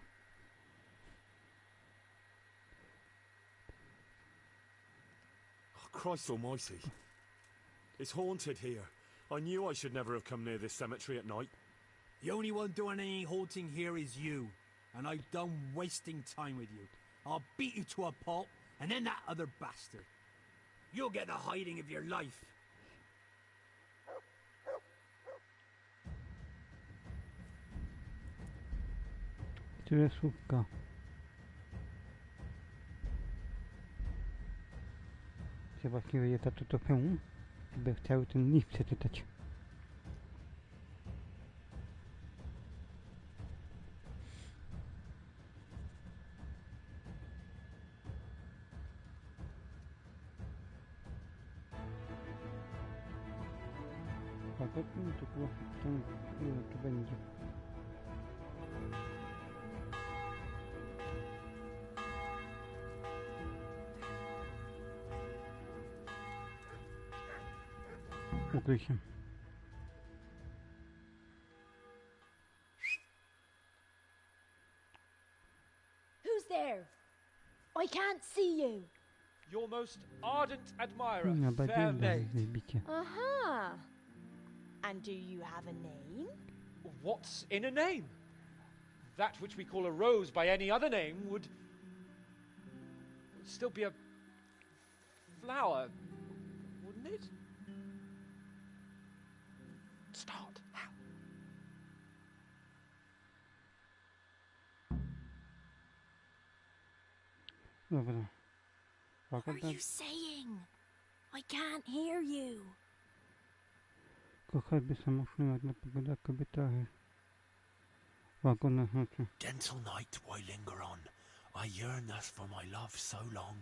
Oh, Christ almighty. It's haunted here. I knew I should never have come near this cemetery at night. The only one doing any haunting here is you. And I'm done wasting time with you. I'll beat you to a pulp, and then that other bastard. You'll get the hiding of your life. Które słówka? Czy właściwie je to trochę, by chciał ten list przeczytać. A potem to było tam, ile to będzie. Ukryj się. there? I can't see you. Your most ardent admirer, No, fair maid. Uh-huh. And do you have a name? What's in a name? That which we call a rose by any other name would still be a flower, wouldn't it? Start. How? Dobra. What are you saying? I can't hear you. Kochaj by samotny, ładna pogoda, kobieta. Łagodna nocy. Gentle night, why linger on? I yearn thus for my love so long.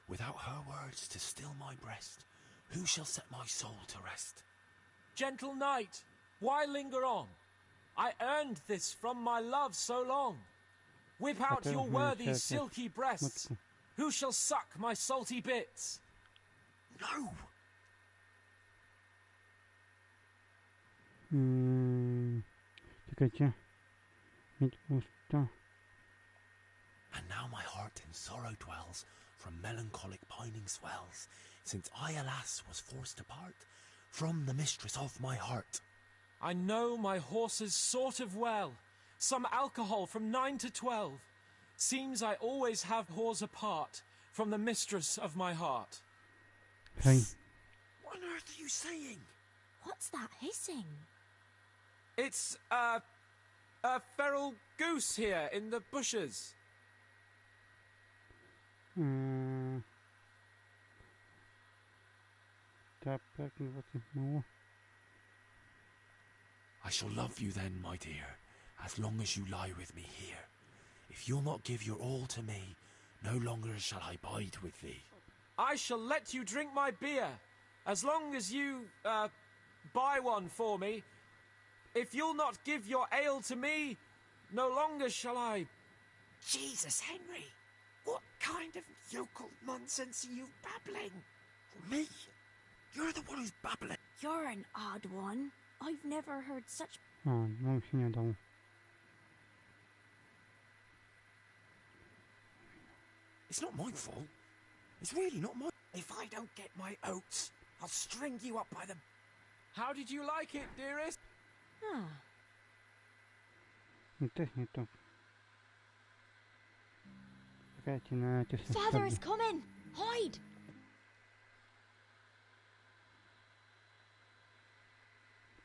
Without her words to still my breast, who shall set my soul to rest? Gentle night, why linger on? I earned this from my love so long. Whip out your worthy silky breasts. Who shall suck my salty bits? No! Czekajcie. Mieć usta. And now my heart in sorrow dwells, from melancholic pining swells, since I, alas, was forced to part from the mistress of my heart. I know my horses sort of well. Some alcohol from 9 to 12. Seems I always have whores apart from the mistress of my heart. Hey. What on earth are you saying? What's that hissing? It's a feral goose here in the bushes. I shall love you then, my dear, as long as you lie with me here. If you'll not give your all to me, no longer shall I bide with thee. I shall let you drink my beer, as long as you, buy one for me. If you'll not give your ale to me, no longer shall I... Jesus, Henry! What kind of yokel nonsense are you babbling? Me? You're the one who's babbling. You're an odd one. I've never heard such... O, no się nie dało. It's not my fault. It's really not my... If I don't get my oats, I'll string you up by them. How did you like it, dearest? Ah. No też nie to. Czekajcie, na cię się Father is coming! Hide!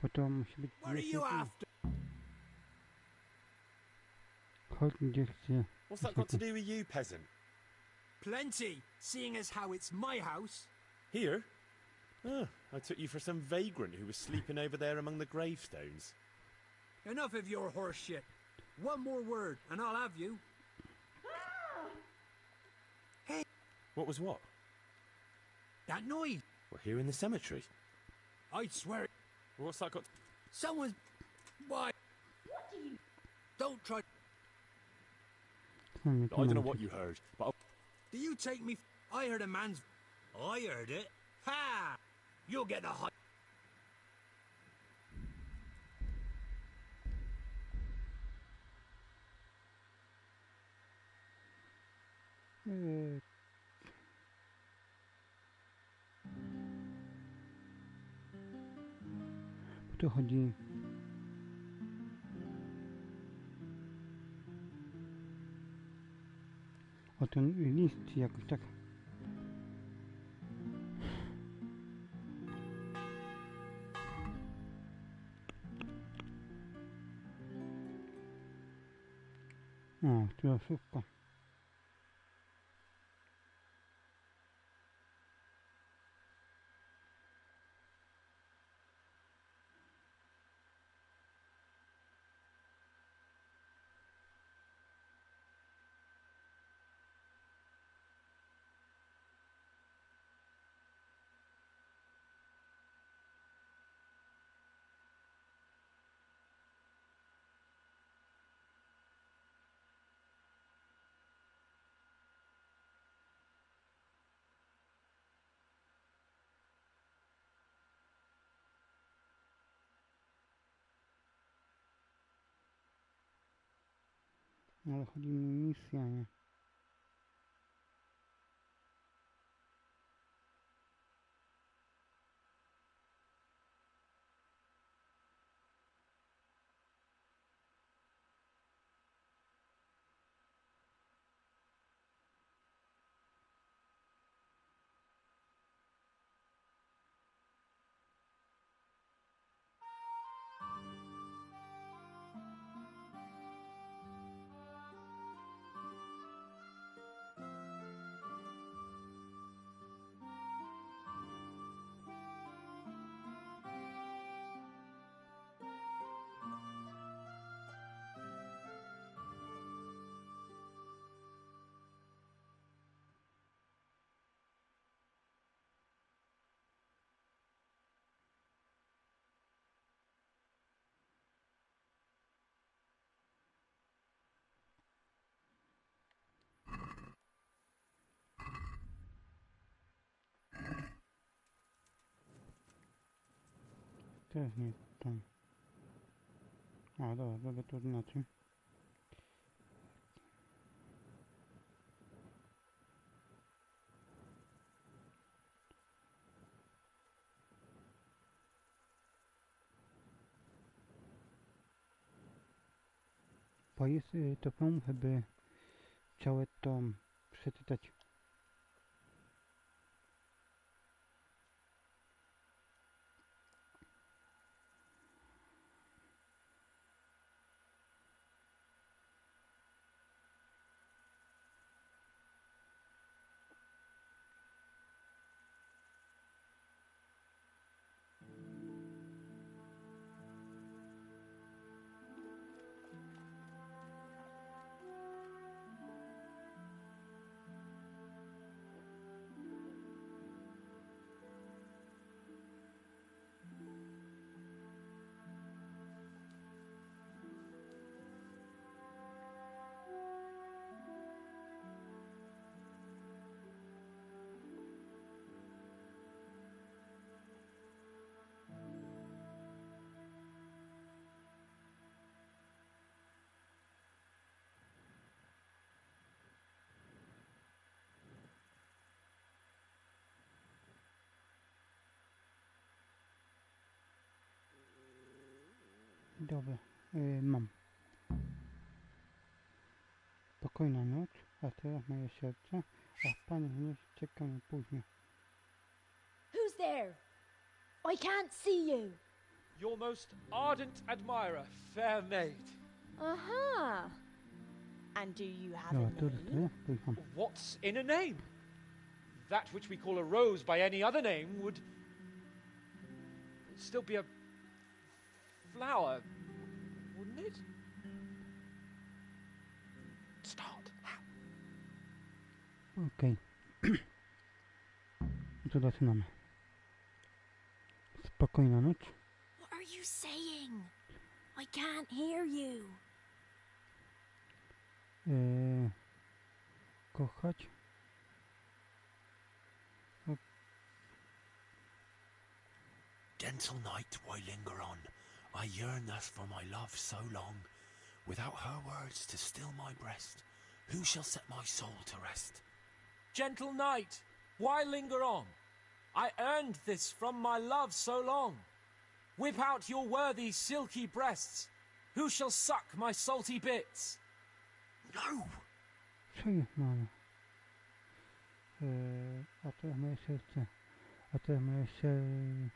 Bo to musi być... What are you after? Chodź gdzie chce. What's that got to do with you, peasant? Plenty, seeing as how it's my house. Here? Oh, I took you for some vagrant who was sleeping over there among the gravestones. Enough of your horse shit. One more word, and I'll have you. Hey, What was what? that noise. We're here in the cemetery. I'd swear. What's that got... Someone's... Why? What do you... Don't try... I don't know what you heard, but... Do you take me... I heard a man's... I heard it. Ha! You'll get the hot... Bo tu chodzi... O ten list jakoś tak... O, tu słówka. Ale chodzi mi misja, nie? też nie tam. A dobra, zrobię to inaczej. Bo jest to film, żeby całe to przeczytać. Dobra, mam. Spokojna noc, a teraz moje serce, a Pan mnie czeka na później. Who's there? I can't see you. Your most ardent admirer, fair maid. Aha. And do you have Dobra, a to name? dostaję, What's in a name? That which we call a rose by any other name would still be a flower, wouldn't it? Start. Okej. To zaczynamy. Spokojna noc. What are you saying? I can't hear you. Kochać. Gentle night, why linger on? I yearn thus for my love so long. Without her words to still my breast, who shall set my soul to rest? Gentle night, why linger on? I earned this from my love so long. Whip out your worthy silky breasts. Who shall suck my salty bits? No! Co jest mama? A teraz moje serce. A teraz moje serce.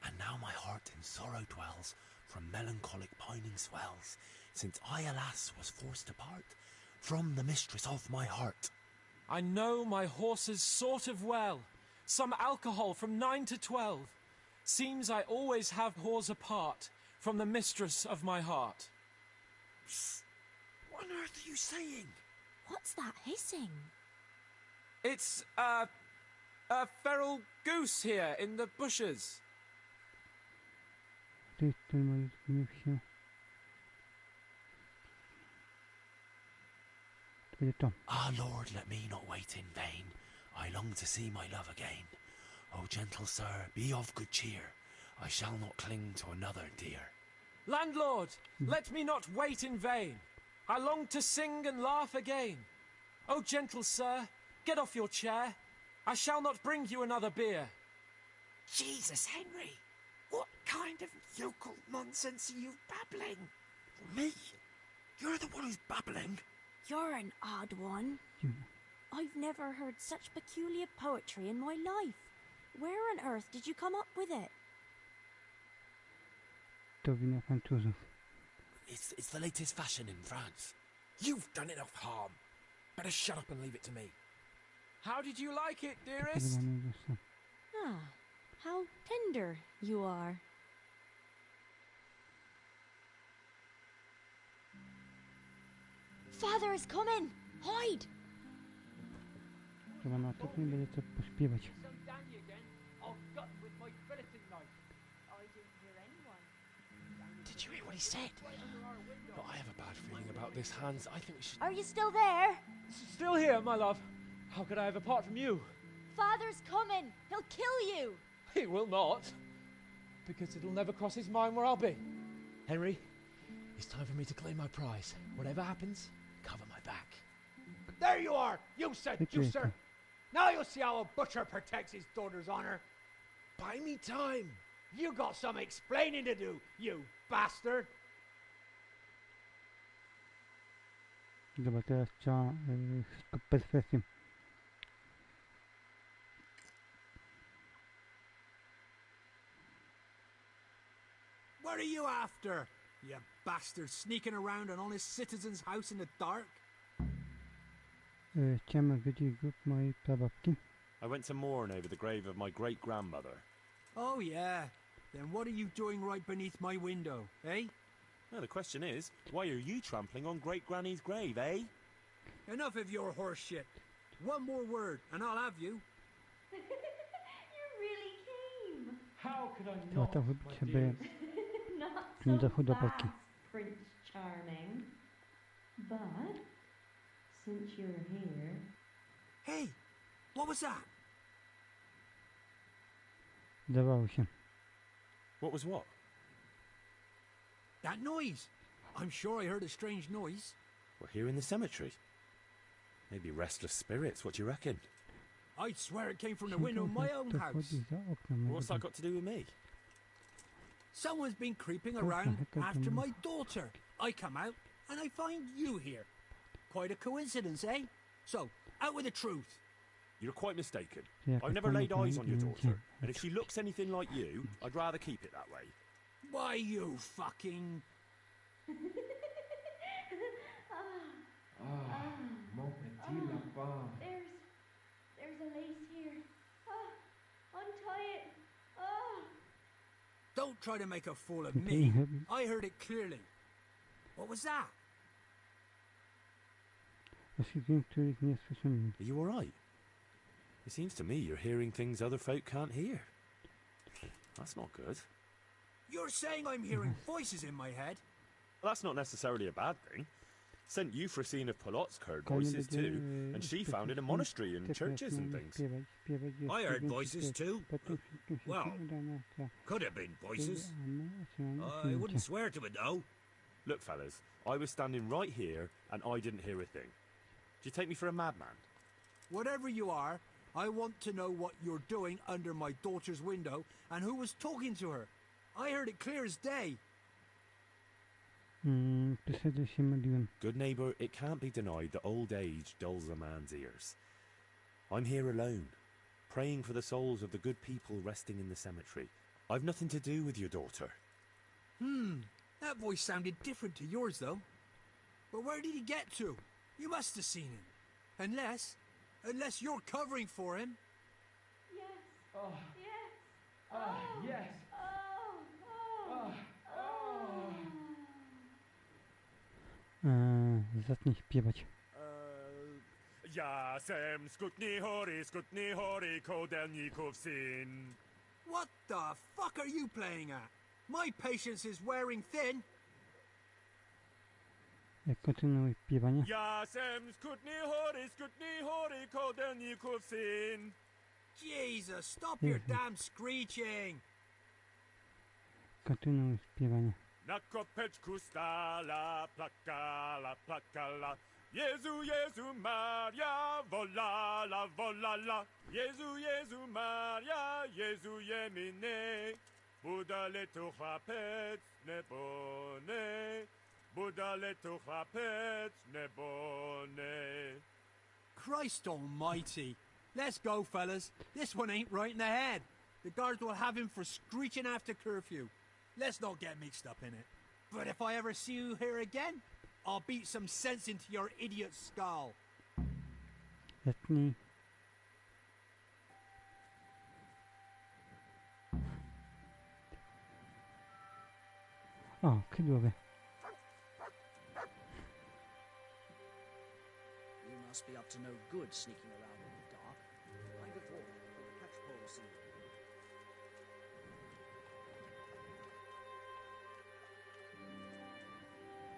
And now my heart in sorrow dwells, from melancholic pining swells, since I, alas, was forced to part from the mistress of my heart. I know my horses sort of well. Some alcohol from 9 to 12. Seems I always have whores apart from the mistress of my heart. Psst! What on earth are you saying? What's that hissing? It's, a feral goose here in the bushes. Ah, Lord, let me not wait in vain. I long to see my love again. O gentle sir, be of good cheer. I shall not cling to another dear. Landlord, let me not wait in vain. I long to sing and laugh again. O gentle sir, get off your chair. I shall not bring you another beer. Jesus, Henry! What kind of yokel nonsense are you babbling? Me? You're the one who's babbling? You're an odd one. I've never heard such peculiar poetry in my life. Where on earth did you come up with it? To wina Francuzów. It's the latest fashion in France. You've done enough harm. Better shut up and leave it to me. How did you like it, dearest? Ah, how tender you are. Father is coming! Hide! Trzeba na to nie będzie co pośpiewać. Did you hear what he said? But I have a bad feeling about this, Hans. I think we should... Are you still there? Still here, my love. How could I have apart from you? Father's coming! He'll kill you! He will not. because it'll never cross his mind where I'll be. Henry, it's time for me to claim my prize. Whatever happens, cover my back. There you are, you seducer! Now you'll see how a butcher protects his daughter's honor. Buy me time. You got some explaining to do, you bastard. Dobra, teraz trzeba perswazję. What are you after, you bastard, sneaking around an honest citizen's house in the dark? Chciałem odwiedzić grób mojej prababki. I went to mourn over the grave of my great-grandmother. Oh, yeah. Then what are you doing right beneath my window, eh? No, the question is, why are you trampling on great-granny's grave, eh? Enough of your horse shit. One more word, and I'll have you. You're really keen. How could I Trzeba not, to wybić, my żeby dears? Not nie so doszło do walki. fast, Prince Charming. But since you're here, Hey, what was that? Zdawało się. What was what? That noise. I'm sure I heard a strange noise. We're here in the cemetery. Maybe restless spirits, what do you reckon? I'd swear it came from the window of my own To house. wchodzi za oknem. What's that got to do with me? Someone's been creeping Kurwa, around jaka to after ma- my daughter. I come out, and I find you here. Quite a coincidence, eh? So, out with the truth. You're quite mistaken. Jaka I've never laid to ma- eyes on your nie daughter, wiem. and if she looks anything like you, I'd rather keep it that way. Why, you fucking... Mon petit lapin. there's a lace here. Untie it. Don't try to make a fool of Okay, me. heavy. I heard it clearly. What was that? Oświadczeń, których nie słyszymy. Are you alright? It seems to me you're hearing things other folk can't hear. That's not good. You're saying I'm hearing voices in my head? Well, that's not necessarily a bad thing. St. Euphrosyne of Polotsk heard Fajnie voices będzie, too, and she found in a monastery and churches and things. I heard voices too. Well, could have been voices. I wouldn't swear to it though. Look, fellas, I was standing right here and I didn't hear a thing. Do you take me for a madman? Whatever you are, I want to know what you're doing under my daughter's window and who was talking to her. I heard it clear as day. Przyszedł się modliłem. Good neighbour, it can't be denied that old age dulls a man's ears. I'm here alone, praying for the souls of the good people resting in the cemetery. I've nothing to do with your daughter. That voice sounded different to yours, though. But where did he get to? You must have seen him. Unless you're covering for him. Yes. Oh, Yes. yes. Zacznij śpiewać. Jasem skutni hory, kodelników syn. What the fuck are you playing at? My patience is wearing thin. Jak kontynuuj śpiewanie. Jasem skutni hory, kodelników syn. Jesus, stop your damn screeching. Kontynuuj śpiewanie. Na kopeczku stala, plakala. Jezu, Jezu, Maria, wolala, wolala. Jezu, Maria, Jezu, jemine. Budale tu chłapec, nebone. Budale tu chłapec, nebone. Christ almighty. Let's go, fellas. This one ain't right in the head. The guards will have him for screeching after curfew. Let's not get mixed up in it. But if I ever see you here again, I'll beat some sense into your idiot skull. Zacznij. O, kydłowy. You must be up to no good sneaking around in the dark. I'd have thought you would catch hold soon.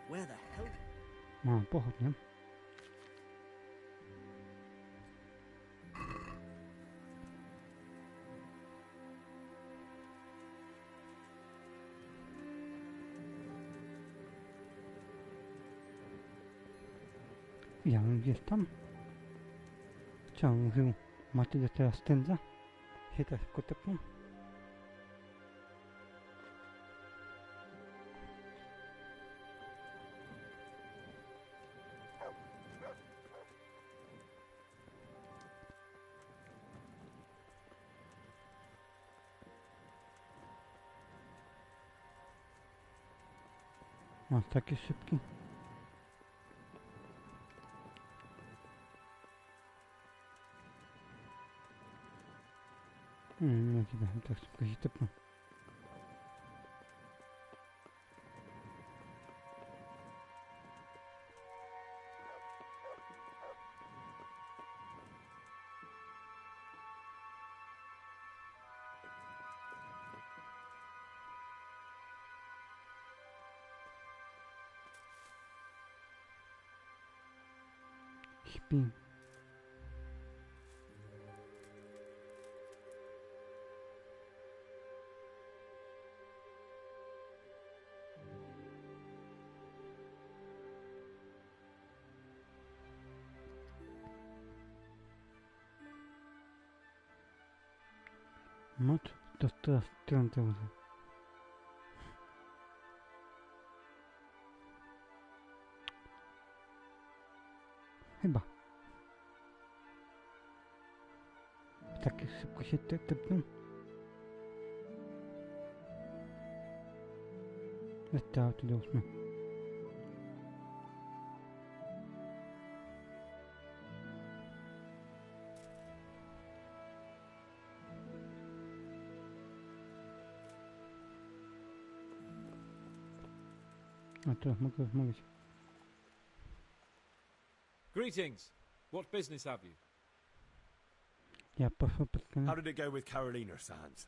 Where the hell? Mam pochodnię. Jan gdzieś tam ciążył. Maty do teraz stędza. Się tak szybko tepną. O, taki szybki. No dziwne, tak szybko się tepną. Śpi. No to teraz trącę łzy. Chyba. Tak szybko się tepną. Zostało to do 8. A teraz mogę rozmawiać. Greetings. What business have you? Ja poszło spotkanie. How did it go with Carolina, Sans?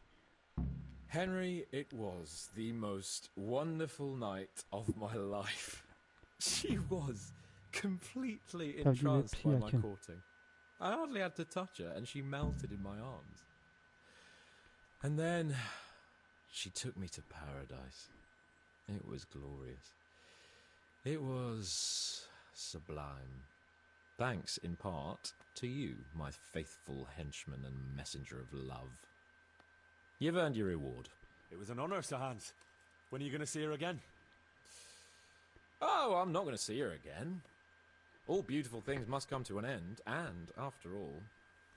Henry, it was the most wonderful night of my life. She was completely entranced by my courting. I hardly had to touch her, and she melted in my arms. And then she took me to paradise. It was glorious. It was sublime. Thanks, in part, to you, my faithful henchman and messenger of love. You've earned your reward. It was an honour, Sir Hans. When are you going to see her again? Oh, I'm not going to see her again. All beautiful things must come to an end, and, after all,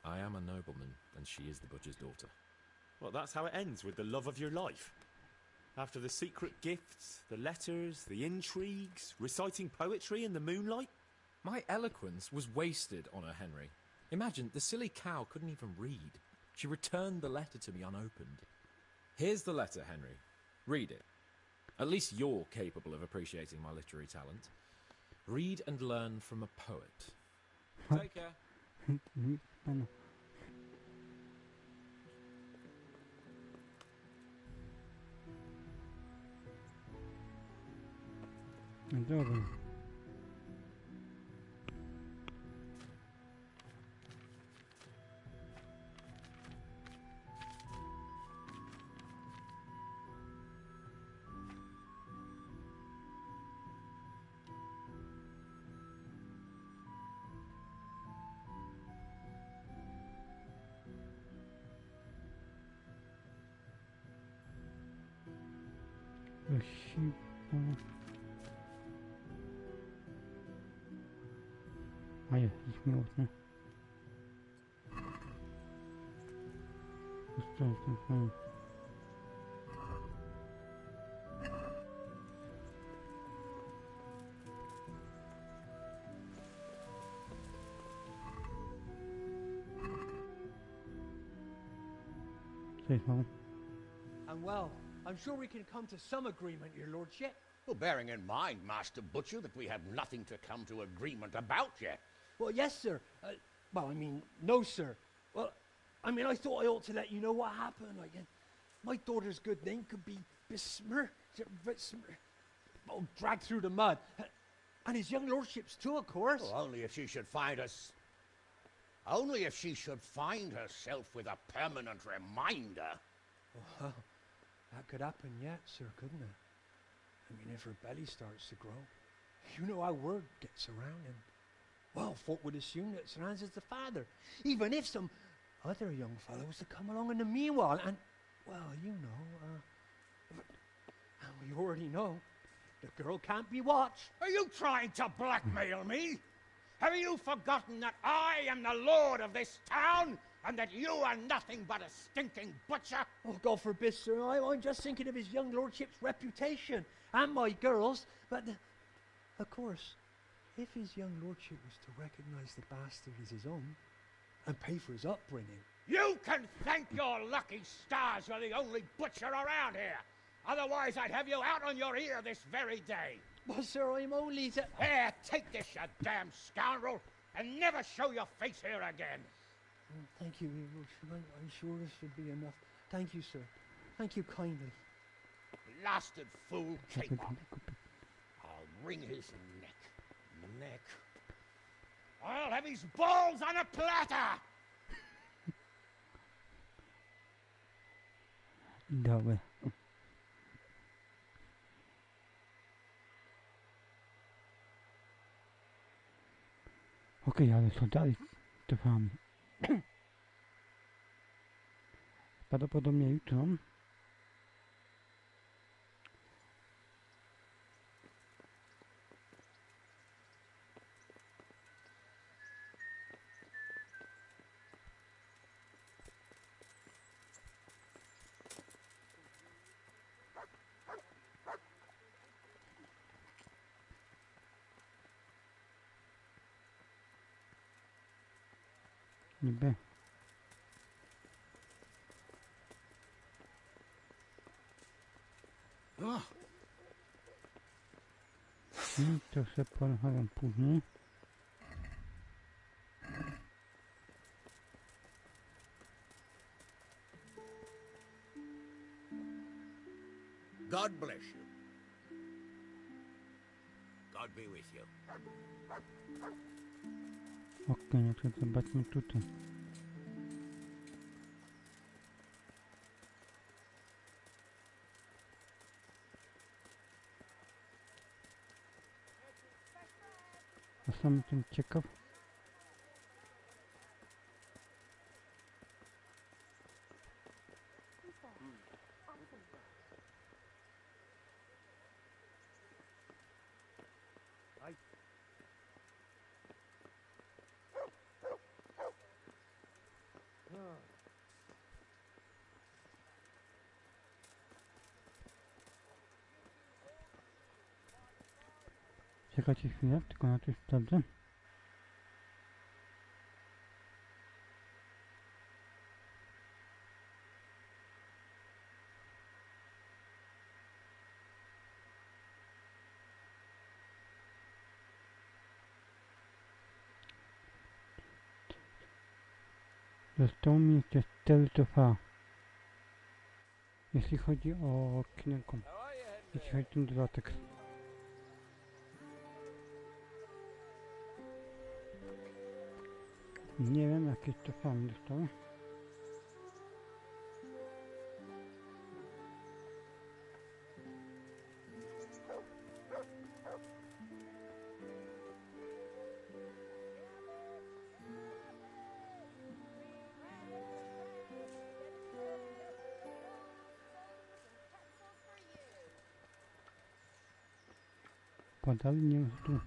I am a nobleman, and she is the butcher's daughter. Well, that's how it ends, with the love of your life. After the secret gifts, the letters, the intrigues, reciting poetry in the moonlight. My eloquence was wasted on her, Henry. Imagine, the silly cow couldn't even read. She returned the letter to me unopened. Here's the letter, Henry. Read it. At least you're capable of appreciating my literary talent. Read and learn from a poet. Take care. Pana. Dobra. A jest, jest miłosne. Ostrożnie, fajnie. Cześć, mamo. And well, I'm sure we can come to some agreement, your lordship. Well, bearing in mind, Master Butcher, that we have nothing to come to agreement about yet. Well, yes, sir. Well, I mean, no, sir. Well, I mean, I thought I ought to let you know what happened. Like, my daughter's good name could be besmirched, dragged through the mud. And his young lordship's too, of course. Well, only if she should find us... Only if she should find herself with a permanent reminder. Well, that could happen yet, sir, couldn't it? I mean, if her belly starts to grow. You know how word gets around, and Well, folk would assume that Sir Hans is the father, even if some other young fellow was to come along in the meanwhile, and, well, you know, you already know, the girl can't be watched. Are you trying to blackmail me? Have you forgotten that I am the lord of this town, and that you are nothing but a stinking butcher? Oh, God forbid, sir. I'm just thinking of his young lordship's reputation, and my girl's, but, of course, if his young lordship was to recognise the bastard as his own, and pay for his upbringing... You can thank your lucky stars you're the only butcher around here. Otherwise, I'd have you out on your ear this very day. Well, sir, I'm only... Here, take this, you damn scoundrel, and never show your face here again. Thank you, Your Lordship. I'm sure this should be enough. Thank you, sir. Thank you kindly. Blasted fool, caper. I'll wring his neck. I'll have his balls on a platter! Dobra. Okej, ale co dalej trwamy? Prawdopodobnie jutro niby to sobie porozmawiam później. God bless you. God be with you. Okej, no to zobaczmy tutaj. A sam jestem ciekaw. Czekajcie chwilę, tylko na coś sprawdzę. Zostało mi jeszcze 4 trwa. Jeśli chodzi o kinenką. Jeśli chodzi o ten dodatek. Nie wiem, jakie to sam dostał. Podali nie wiem tu.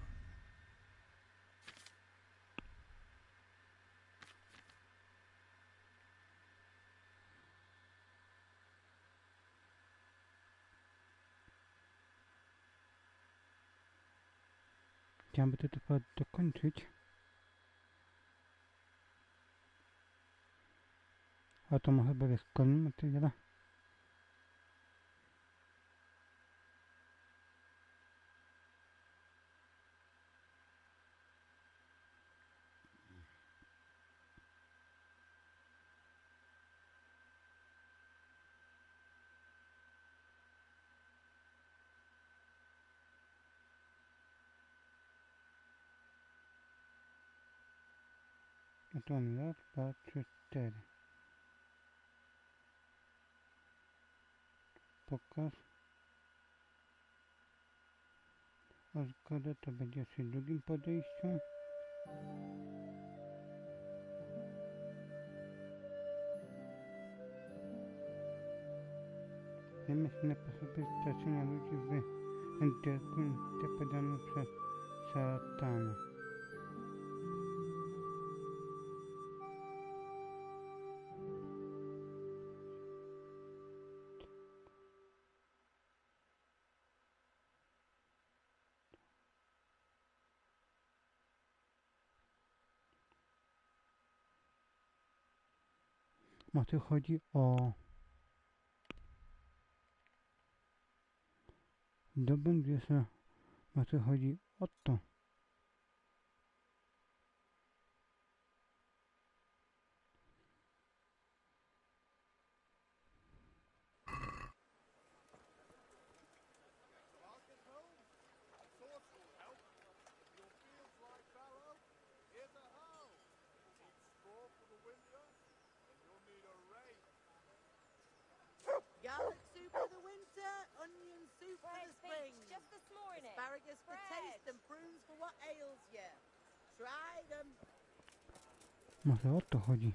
Chciałbym to tylko dokończyć. A to może chyba jest koniec materiału. A to mam raz, 2, 3, 4. Pokaż. A zgodę to będzie przy drugim podejściu. Wymyślne sposoby straszenia ludzi w enterku interpretowanym przez szatana. No tu chodzi o zdobędzie się, no tu chodzi o to. Garlic soup for the winter, onion soup for the spring. Just this morning. Asparagus for taste and prunes for what ails you. Try them. Może o to chodzi.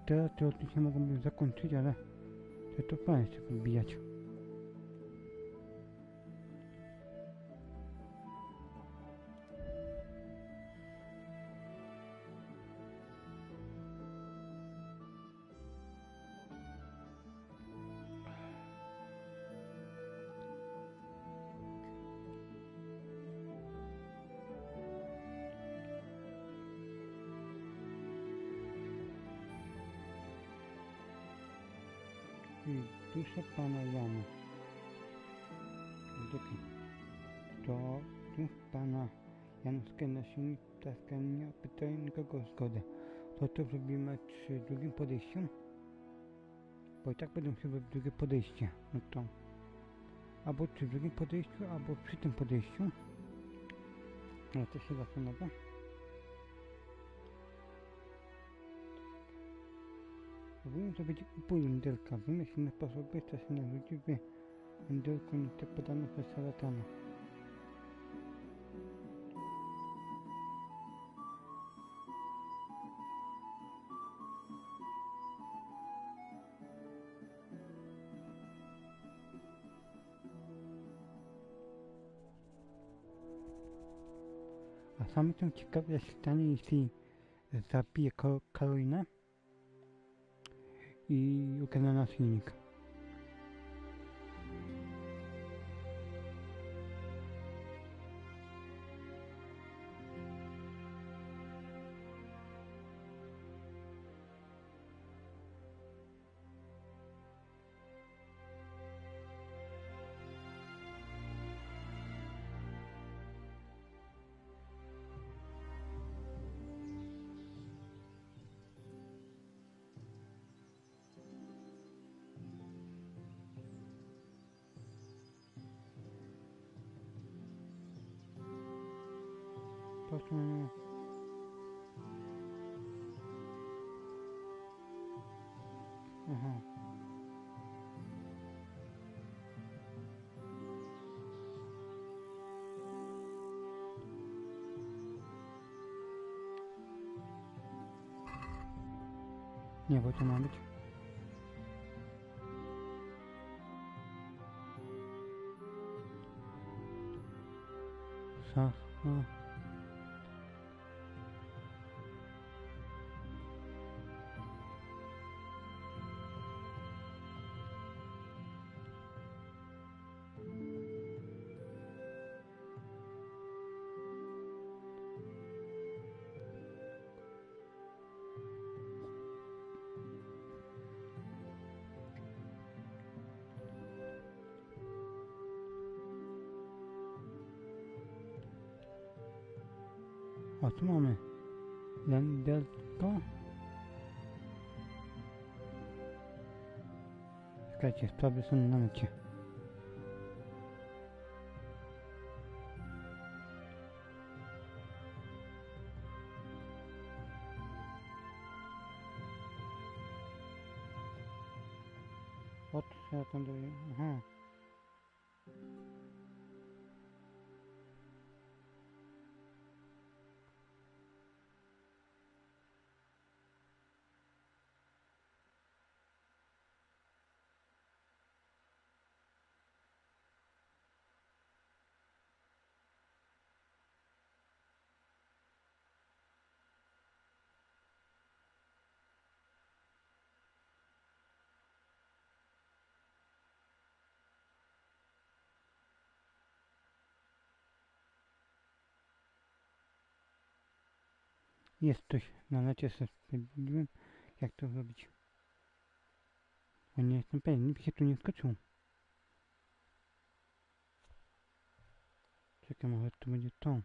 Teraz teoretycznie mogą zakończyć, ale to plan jeszcze podbijać. I duszę pana Jana. To duch pana Janowskiego nasieni ptaszka nie pytają nikogo o zgodę. To zrobimy przy drugim podejściu. Bo i tak będę musiał zrobić drugie podejście. No to albo przy drugim podejściu, albo przy tym podejściu. No to się zastanawiam. Powinien to być upój endelka. Wymyślne sposoby straszenia ludzi w endelku interpretowane przez szatana. A sam jestem ciekawy, jak się stanie, jeśli zabije Karolinę i ukradnę na silnik. Proszę. Aha. Nie, bo to ma być. Szafa. O, tu mamy lendelko. Czekajcie, sprawy są na necie. Co tam daje? Aha. Jest coś na necie, sobie sprawdziłem, jak to zrobić. A nie jestem pewien, nikt się tu nie skoczył. Czekaj, może to będzie to.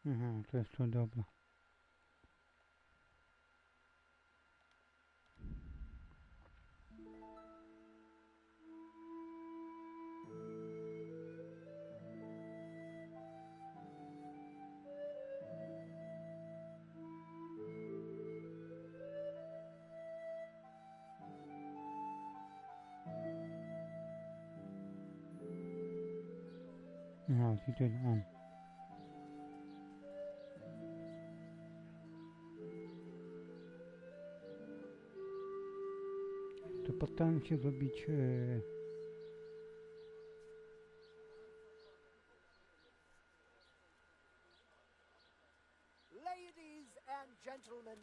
Aha, to jest to dobra. Aha, widzę, on. To postaram się zrobić Ladies and gentlemen,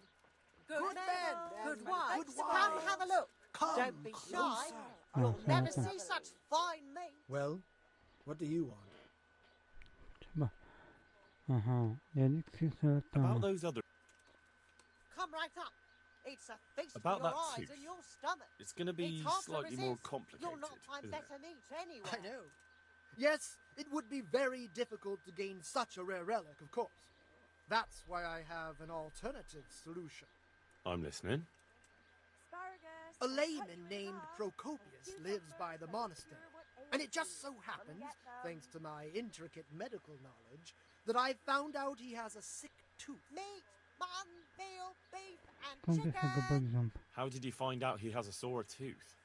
Good men, good and wives, good come wives. have a look. Come Don't be shy. closer. You'll Oh, never okay. see such fine meat. Well, what do you want? trzeba. Aha, eliksir tam. About those other... Come right up. It's a feast About for your that eyes tooth. and your stomach. It's going to be It's hard to slightly more resist. complicated, You'll not find isn't it? better meat anywhere. I know. Yes, it would be very difficult to gain such a rare relic, of course. That's why I have an alternative solution. I'm listening. A layman named Procopius lives by the monastery, and it just so happens, thanks to my intricate medical knowledge, that I found out he has a sick tooth. Meat, mutton, veal, beef, and Skąd jest jego chicken. body ząb? How did you find out he has a sore tooth?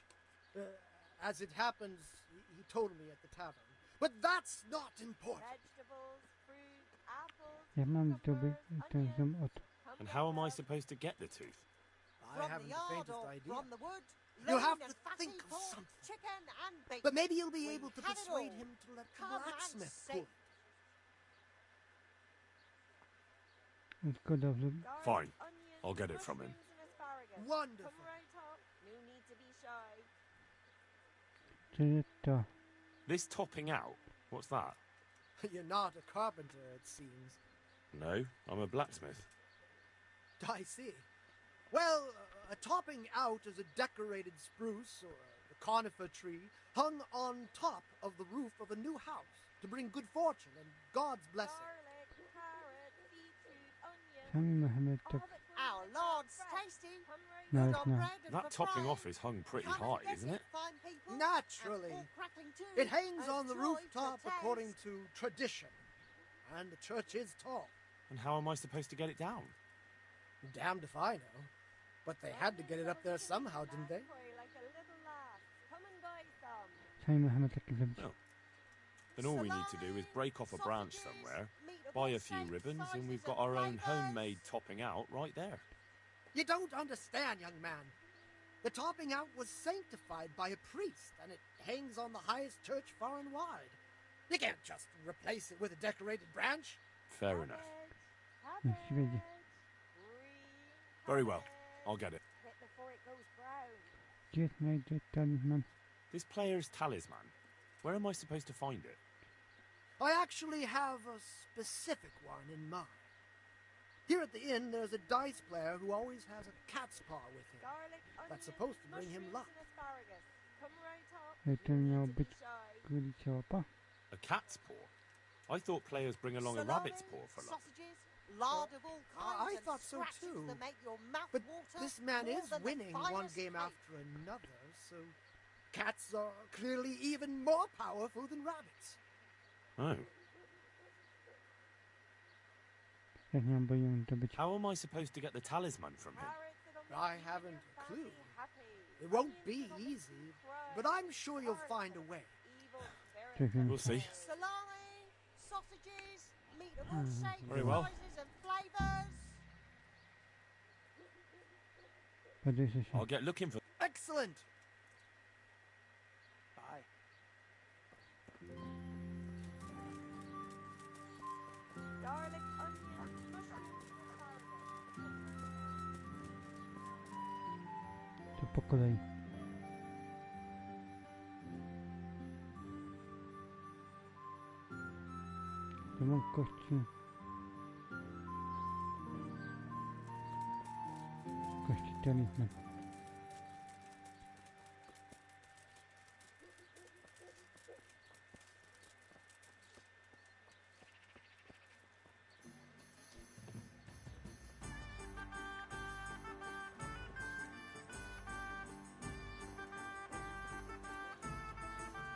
As it happens, he told me at the tavern. But that's not important. Vegetables, fruit, apples, Ja mam zdobyć ten ząb od... And how am I supposed to get the tooth? I From haven't the the yard faintest or idea. from the wood. You'll have lean to and fatty think of pork, something. chicken and beef. But maybe you'll be We able to have it persuade all. him to let the Come and blacksmith see. pull. Zgoda zrobić. Fine. I'll get it from him. Wonderful. Come right up. No need to be shy. Czy to? This topping out? What's that? You're not a carpenter, it seems. No, I'm a blacksmith. I see. Well, a topping out is a decorated spruce or a conifer tree hung on top of the roof of a new house to bring good fortune and God's blessing. Garlic, carrot, beetroot, onion. Sami Mohammed tak... Our Lord's tasty. Come right No, Good it's on not. bread and That for topping fry. off is hung pretty Come and high, get isn't it? fine people. Naturally. And pork crackling too. It hangs A on the joy rooftop to according taste. to tradition. And the church is tall. And how am I supposed to get it down? Damned if I know. But they had to get it up there somehow, didn't they? Like a little laugh. Come and buy some. Sami Mohammed taki zrobić. No. Then all we need to do is break off a branch somewhere, buy a few ribbons, and we've got our own homemade topping out right there. You don't understand, young man. The topping out was sanctified by a priest, and it hangs on the highest church far and wide. You can't just replace it with a decorated branch. Fair enough. Niech się wiedzie. Very well. I'll get it. Hit before it goes brown. Gdzie znajdę talizman? This player's talisman. Where am I supposed to find it? I actually have a specific one in mind. Here at the inn, there's a dice player who always has a cat's paw with him. Garlic, onion, That's supposed to bring him luck. mushrooms and asparagus. Come right up. To No miało need to być be shy. królicia łapa? A cat's paw? I thought players bring along a rabbit's paw for luck. Sausages, lard of all kinds, I and thought so scratches too. that make your mouth But water this man more is than the winning one finest game cake. after another, so Cats are clearly even more powerful than rabbits. Oh. Jak nie boję to być. How am I supposed to get the talisman from him? I haven't a clue. It won't be easy, but I'm sure you'll find a way. We'll see. Salami, sausages, meat of all shapes, Very well. sizes and flavours. I'll get looking for... Excellent! Bye. Garlic, onion, mushroom, To po kolei. To mam kości. Kości talizman.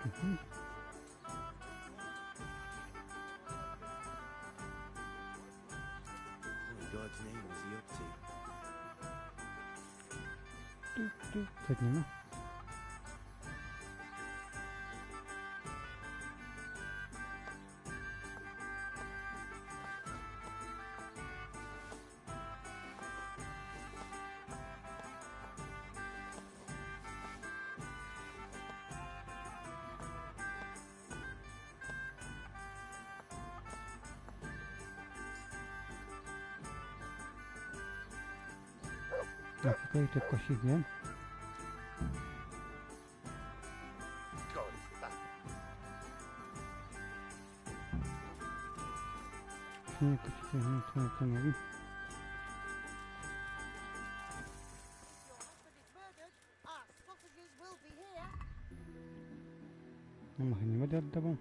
What in God's name is he up to? Tak nie ma. Ja tutaj te kości wiem. Nie, kości to mówi. No może nie będę oddawał.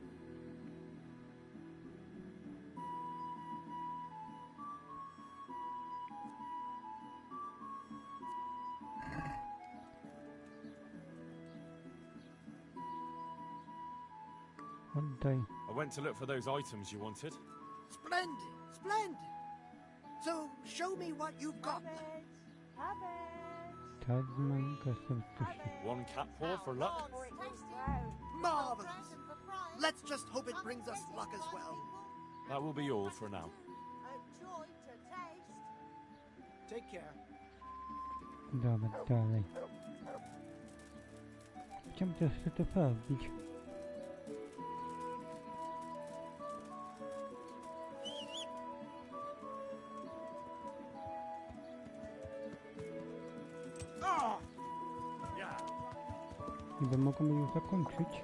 Oddaj. I went to look for those items you wanted. Splendid, splendid. So, show me what you've got. Talisman, kości. One cat paw for luck. Marvelous. Let's just hope it brings us luck as well. That will be all for now. A joy to taste. Take care. Dobra, dalej. Chciałbym też to sprawdzić. Niby mogą już zakończyć.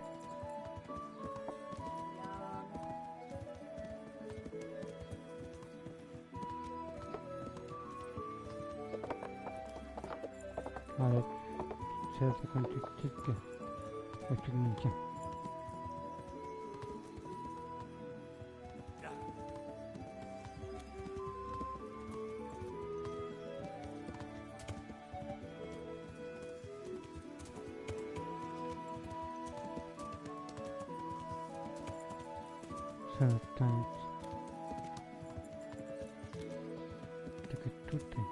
Ale trzeba zakończyć wszystkie osiągnięcia. Tańc. Tylko tutaj.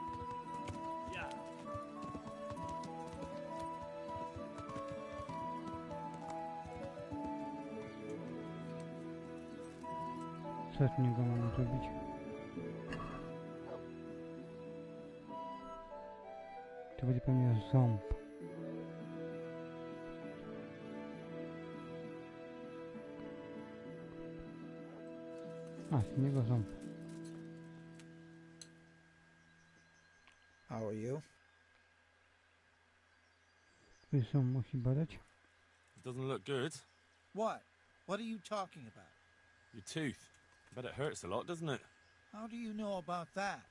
Co z niego mamy zrobić? To będzie pewnie ząb. A, z niego ząb. How are you? Twój ząb musi badać. It doesn't look good. What? What are you talking about? Your tooth. I bet it hurts a lot, doesn't it? How do you know about that?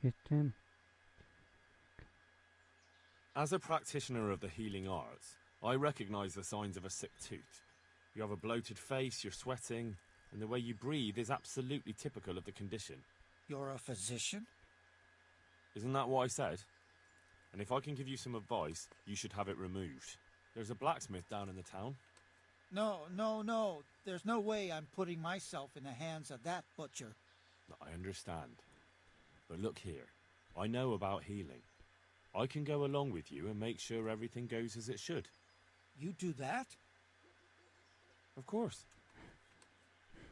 Jestem. As a practitioner of the healing arts, I recognize the signs of a sick tooth. You have a bloated face, you're sweating, and the way you breathe is absolutely typical of the condition. You're a physician? Isn't that what I said? And if I can give you some advice, you should have it removed. There's a blacksmith down in the town. No. There's no way I'm putting myself in the hands of that butcher. I understand. But look here. I know about healing. I can go along with you and make sure everything goes as it should. You do that? Of course.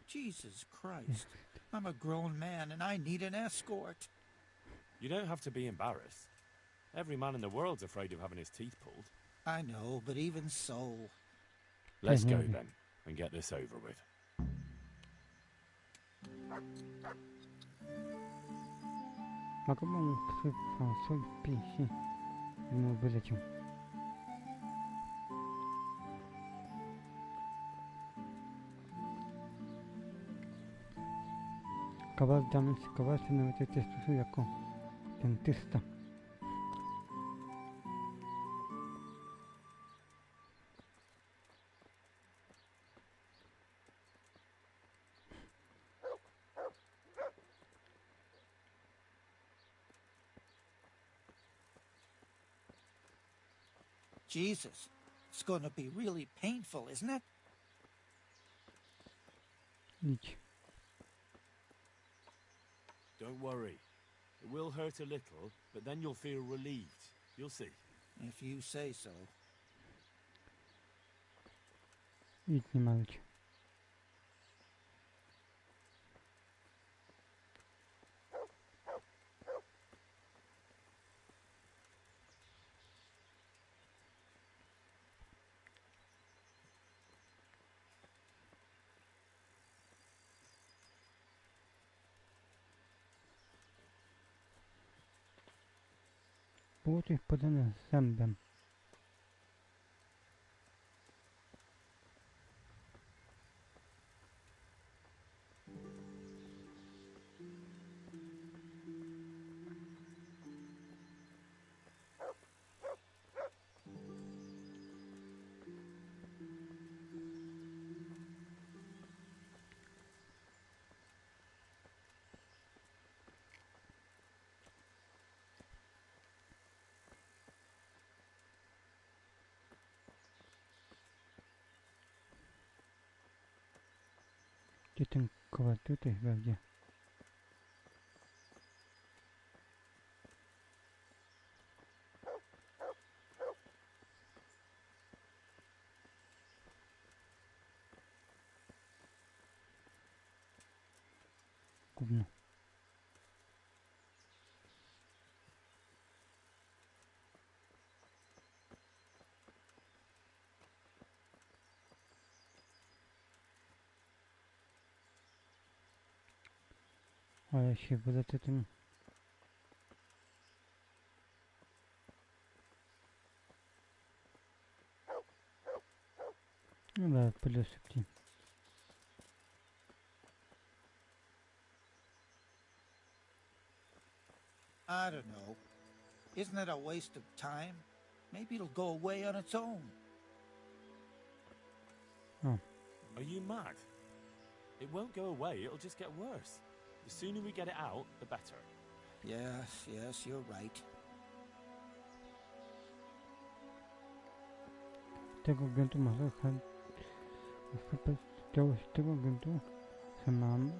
Jesus Christ. I'm a grown man and I need an escort. You don't have to be embarrassed. Every man in the world's afraid of having his teeth pulled. I know, but even so... Let's go then, and get this over with. Magą sobie pięści i mu wyleciał. Kowal się nawet też stosuje jako dentysta. Jesus, it's going to be really painful, isn't it? Idź. Don't worry. It will hurt a little, but then you'll feel relieved. You'll see. If you say so. Idź, nie marudź. Było coś podane z zębem. Gdzie ten kowal? Tutaj chyba gdzie? Gówno. Ale się wylecę tym... Ale pójdę szybciej. I don't know. Isn't it a waste of time? Maybe it'll go away on its own. Oh. Are you mad? It won't go away, it'll just get worse. The sooner we get it out, the better. Yes, you're right. Tego gruntu może z tego gruntu że mam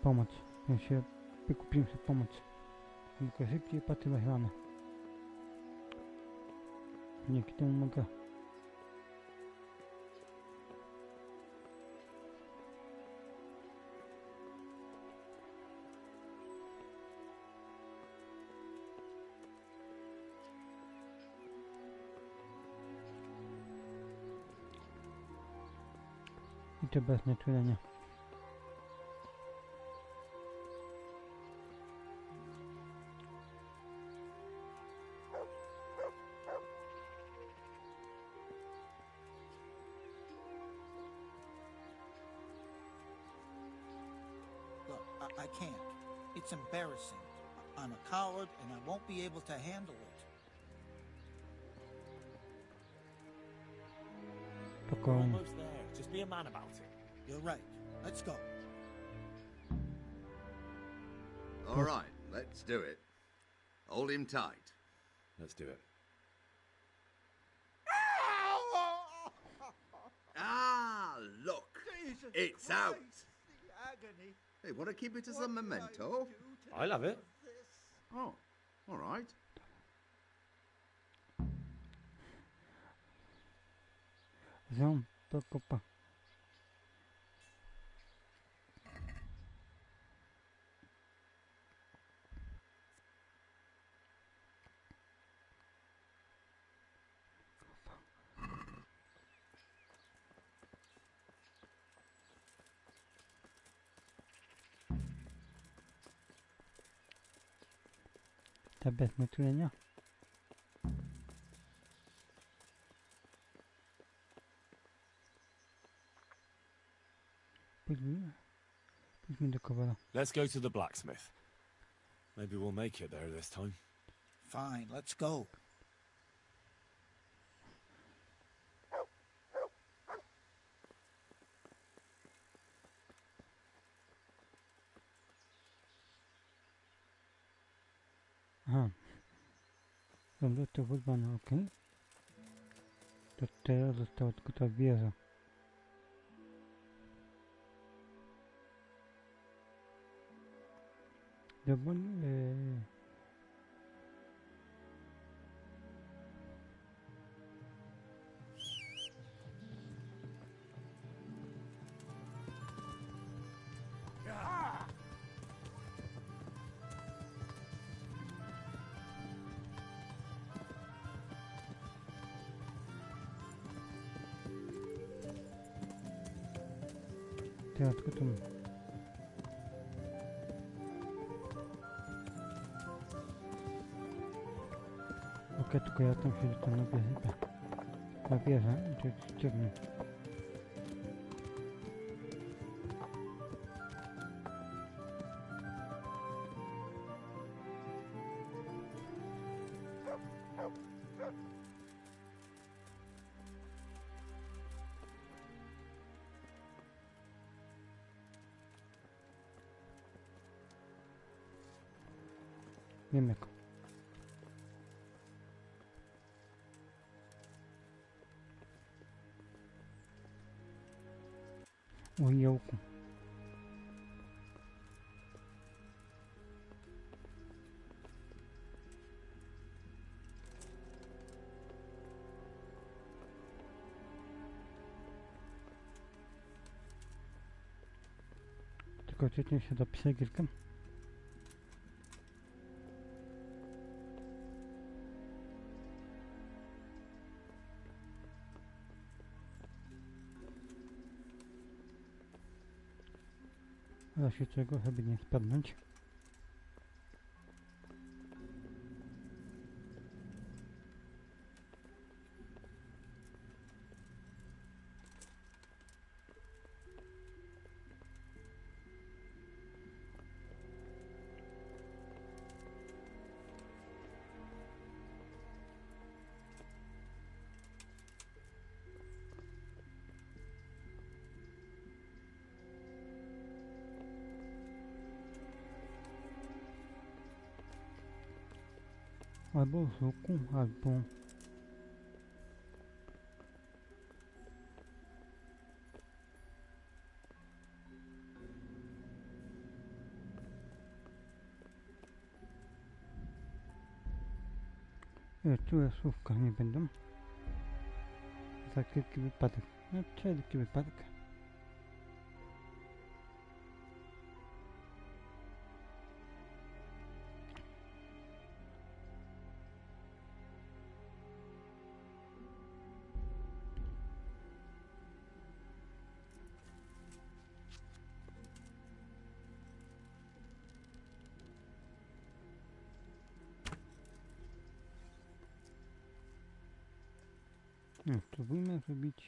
pomoc. Ja się wykupiłem sobie pomoc. Tylko szybciej patrzę wychlane. Dzięki temu mogę. I to bez nieczulenia. Look, I can't. It's embarrassing. I'm a coward and I won't be able to handle it. We're almost there. Just be a man about it. You're right. Let's go. All right, let's do it. Hold him tight. Let's do it. Ah, look. Jesus It's Christ, out. the agony. Hey, want to keep it as a memento? I love it. Oh, all right. Ząb to kopa. Ta bez natulenia. Pójdźmy do kowala. Let's go to the blacksmith. Maybe we'll make it there this time. Fine, let's go. Aha. Dobra, to wyrwane, ok. To teraz została tylko ta wieża. Dobra, teraz tylko tu. Okej, tylko ja tam się tam na wieżę, czy ściągnę. Wiem jak. Ojejku. Tylko cieszę się do psiegierka. W razie czego, żeby nie spadnąć. Albo z łuku, albo... Tu słówka nie będą. Za wszelki wypadek. No, wszelki wypadek. No, spróbujmy zrobić.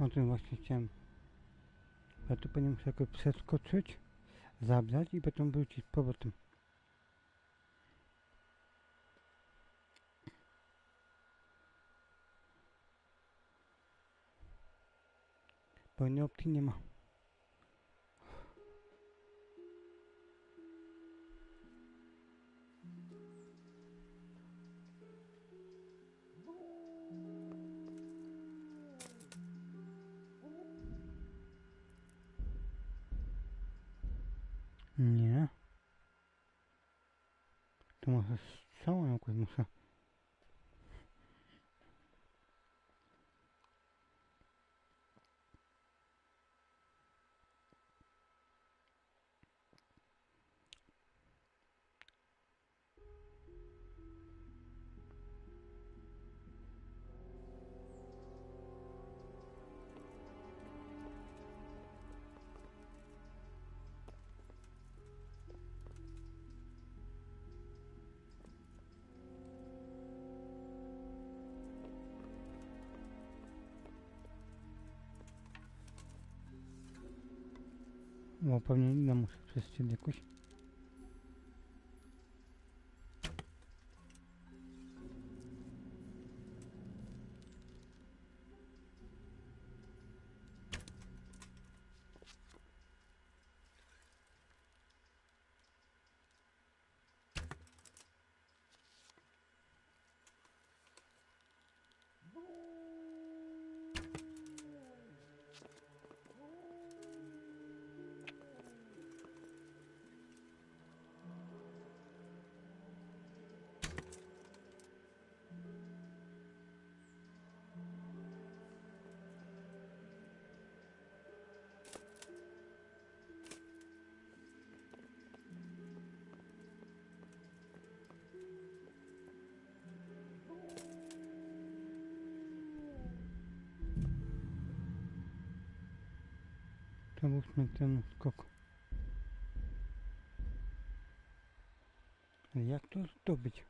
O tym właśnie chciałem. Ja tu pewnie muszę jakoś przeskoczyć, zabrać i potem wrócić z powrotem. Bo innej opcji nie ma. Nie. To może strzałą jakoś muszę. Bo pewnie inna muszę prześcić jakoś. Załóżmy ten skok. Ale jak to zdobyć?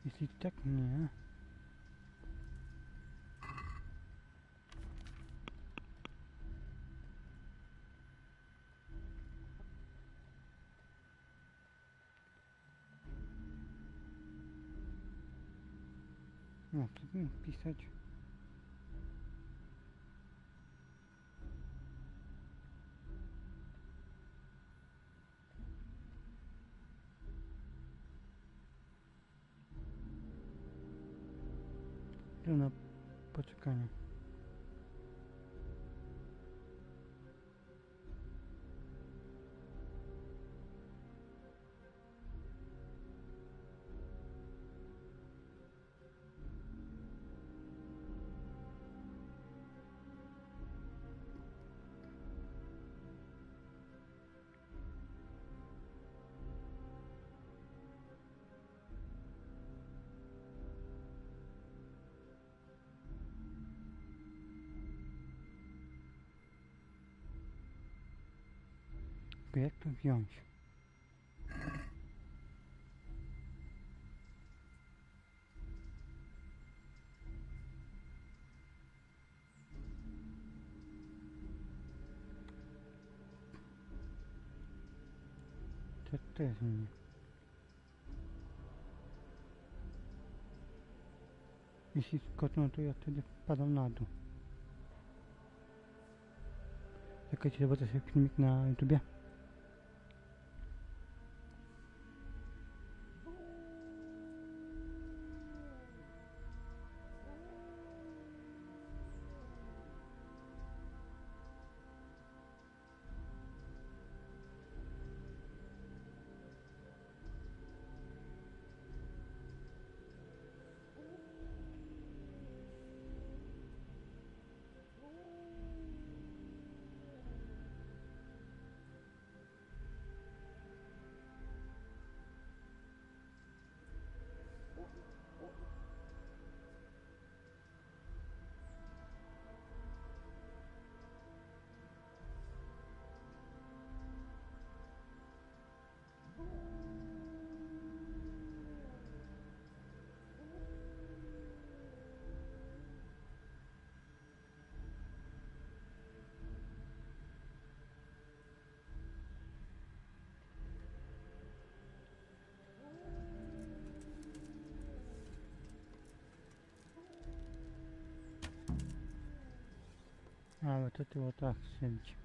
Jeśli tak nie... No, to bym pisać... na poczekanie. Jak to wziąć? To też nie. Jeśli skotną, to ja wtedy wpadam na dół. Czekajcie, zobaczę sobie filmik na YouTubie. Ale to było tak sędzi.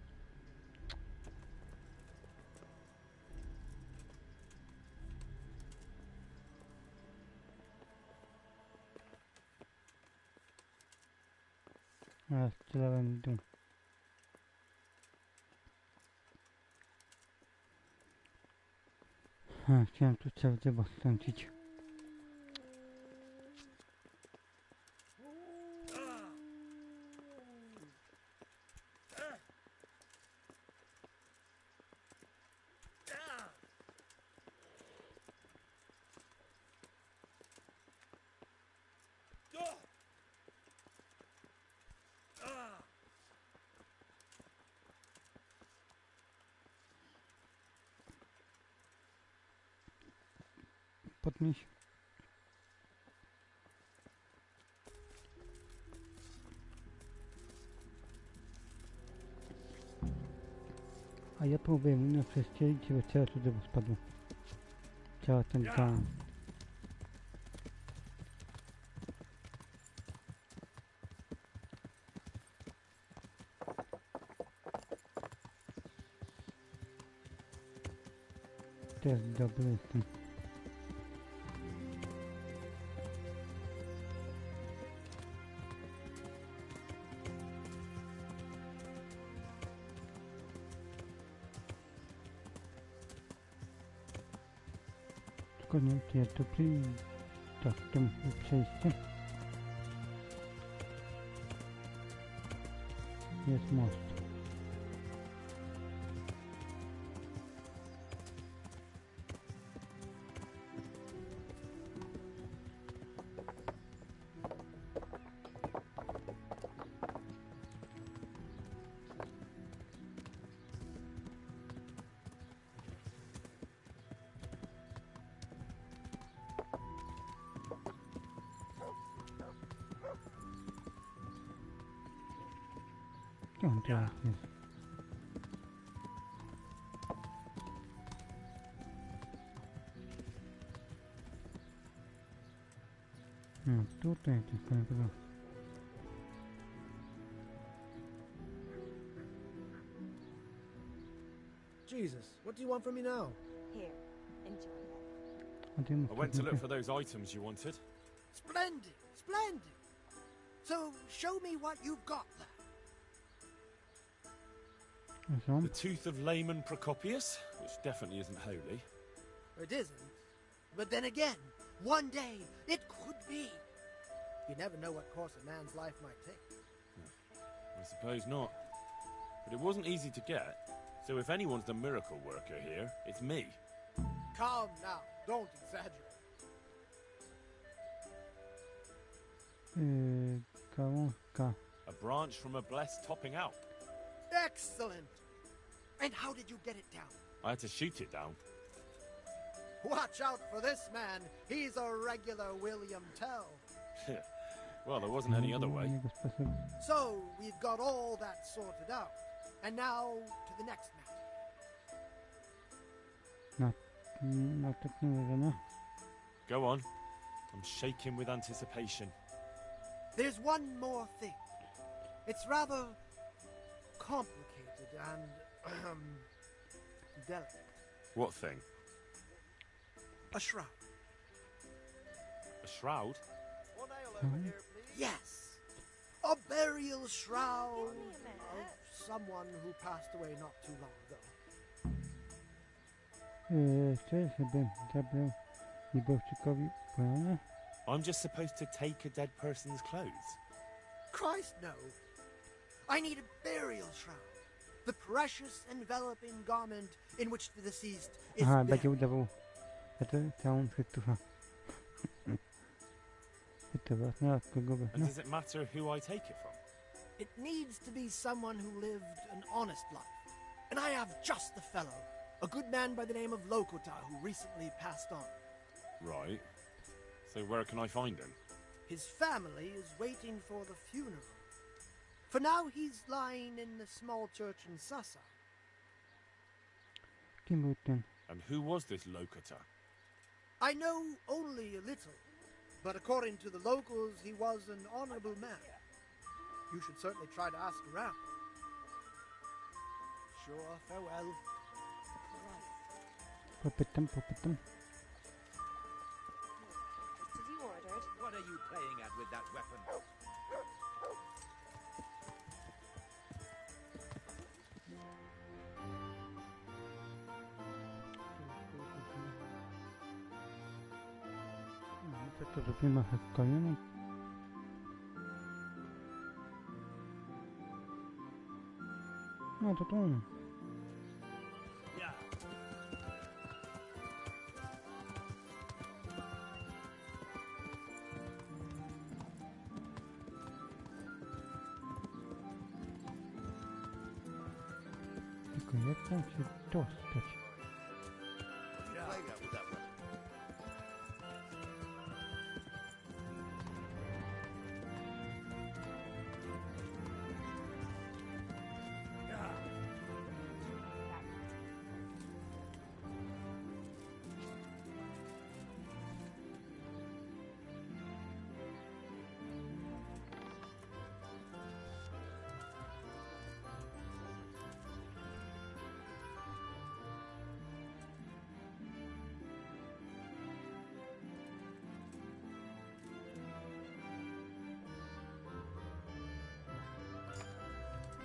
A strzelałem dół. Chciałem tu cały dzieło strącić. Podnieś. A ja próbuję minę przestrzelić, żeby całe to drzewo spadło. Cała ten plan. To jest dobry jestem. Koniec jest to tak, to musi przejście. Jest most. On teraz jest. No tutaj tylko nie było. Jesus, what do you want from me now? Here, enjoy it. I went to look for those items you wanted. Splendid, splendid. So, show me what you've got there. The tooth of layman Procopius, which definitely isn't holy. It isn't. But then again, one day it could be. You never know what course a man's life might take. I suppose not. But it wasn't easy to get, so if anyone's the miracle worker here, it's me. Calm now, don't exaggerate. Gałązka. A branch from a blessed topping out. Excellent! And how did you get it down? I had to shoot it down. Watch out for this man. He's a regular William Tell. Well, there wasn't any other way. So, we've got all that sorted out. And now, to the next matter. Go on. I'm shaking with anticipation. There's one more thing. It's rather complicated and delicate. What thing? A shroud. A shroud? Yes. A burial shroud of someone who passed away not too long ago. I'm just supposed to take a dead person's clothes. Christ, no. I need a burial shroud. The precious enveloping garment in which the deceased is Aha, buried. będzie udawał całą fytucha. And does it matter who I take it from? It needs to be someone who lived an honest life. And I have just the fellow. A good man by the name of Lokota who recently passed on. Right. So where can I find him? His family is waiting for the funeral. For now, he's lying in the small church in Sasa. And who was this Lokota? I know only a little, but according to the locals, he was an honorable man. You should certainly try to ask around. Sure, farewell. Popytam, popytam. Just as you ordered. What are you playing at with that weapon? To robimy kolejną. No to tu. Tylko jak tam się dostać?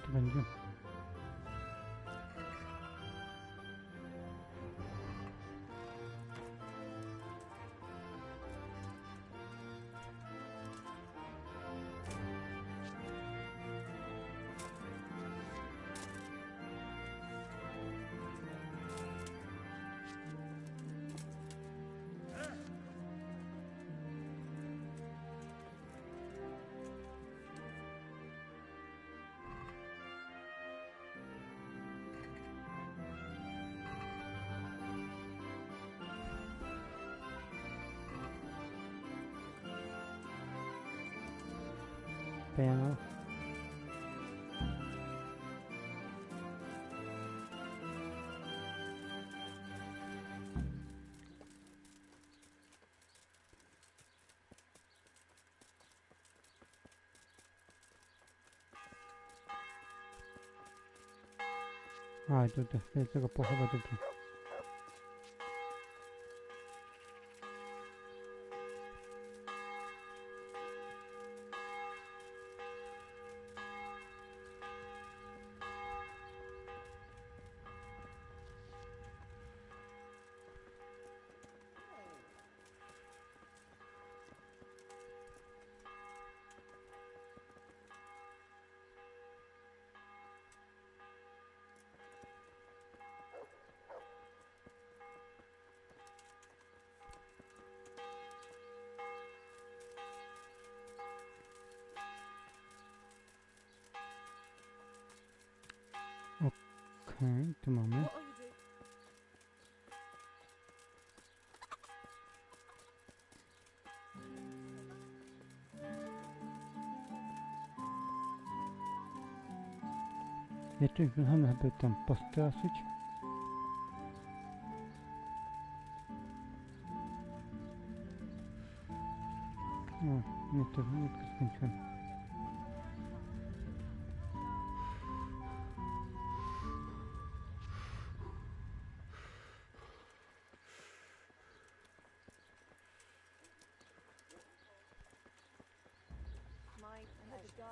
Będzie. Piano. A, tutaj jest tego pochowa tutaj. Okej, tu mamy. Jeszcze wychamy, aby tam postraszyć. O, nie to skończyłem.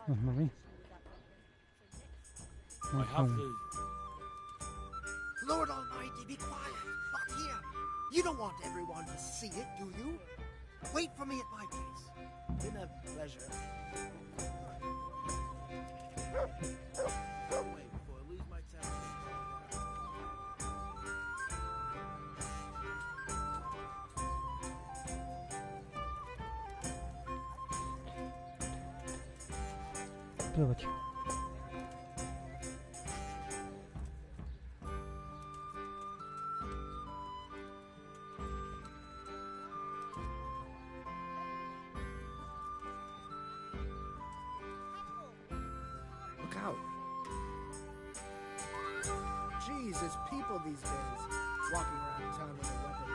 Rozmawiaj. I have the... Lord Almighty, be quiet. Not here. You don't want everyone to see it, do you? Wait for me at my place. Been a pleasure. Wait before I lose my temper. Prowadź. Look out. Jeez, there's people these days walking around town with a weapon.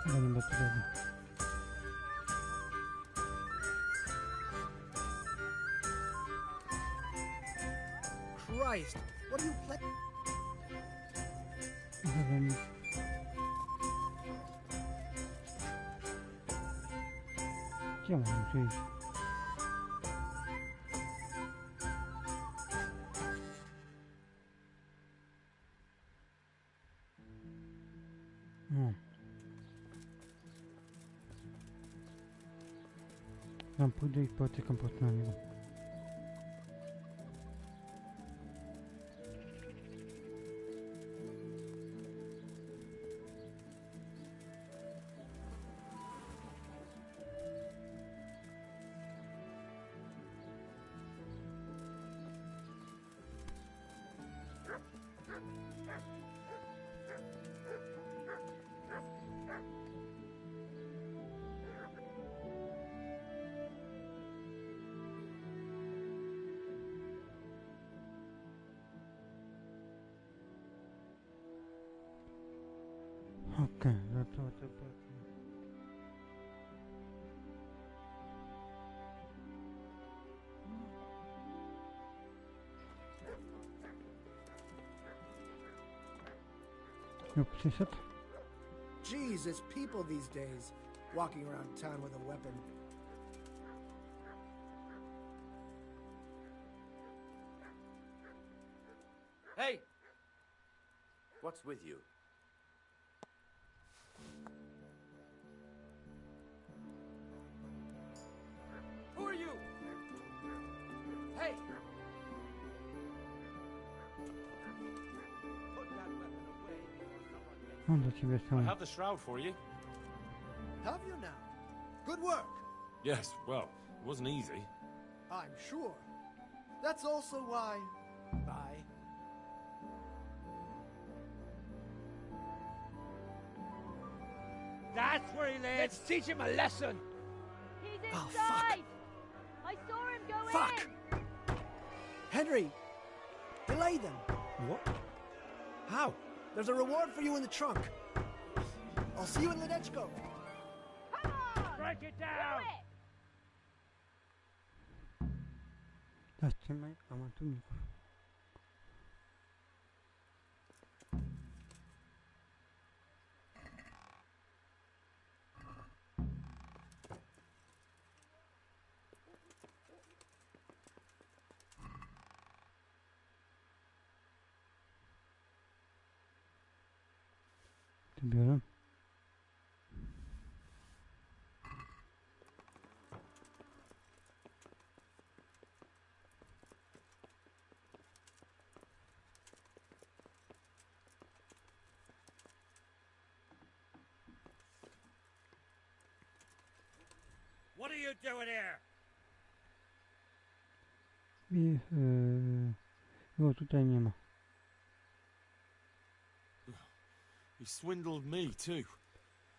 Ja nie będę tego. Christ, what are you playing? Gdzie mam tu iść? No. Tam pójdę i potykam po na niego. Okej, no to no przyszedł? Jeez, it's people these days, walking around town with a weapon. Hey! What's with you? Who are you? Hey! Put that weapon away before someone gets Mam do ciebie I sam. have the shroud for you. Have you now? Good work. Yes, well, it wasn't easy. I'm sure. That's also why... Bye. That's where he lives. Let's teach him a lesson! He's Oh, inside! I saw him go Fuck! in! Henry! Delay them! What? How? There's a reward for you in the trunk. I'll see you in Ledechko. Come on! Break it down! Do it! Zatrzymaj amatorników. To biorę. What are you doing here? I go tutaj nie ma. He swindled me too.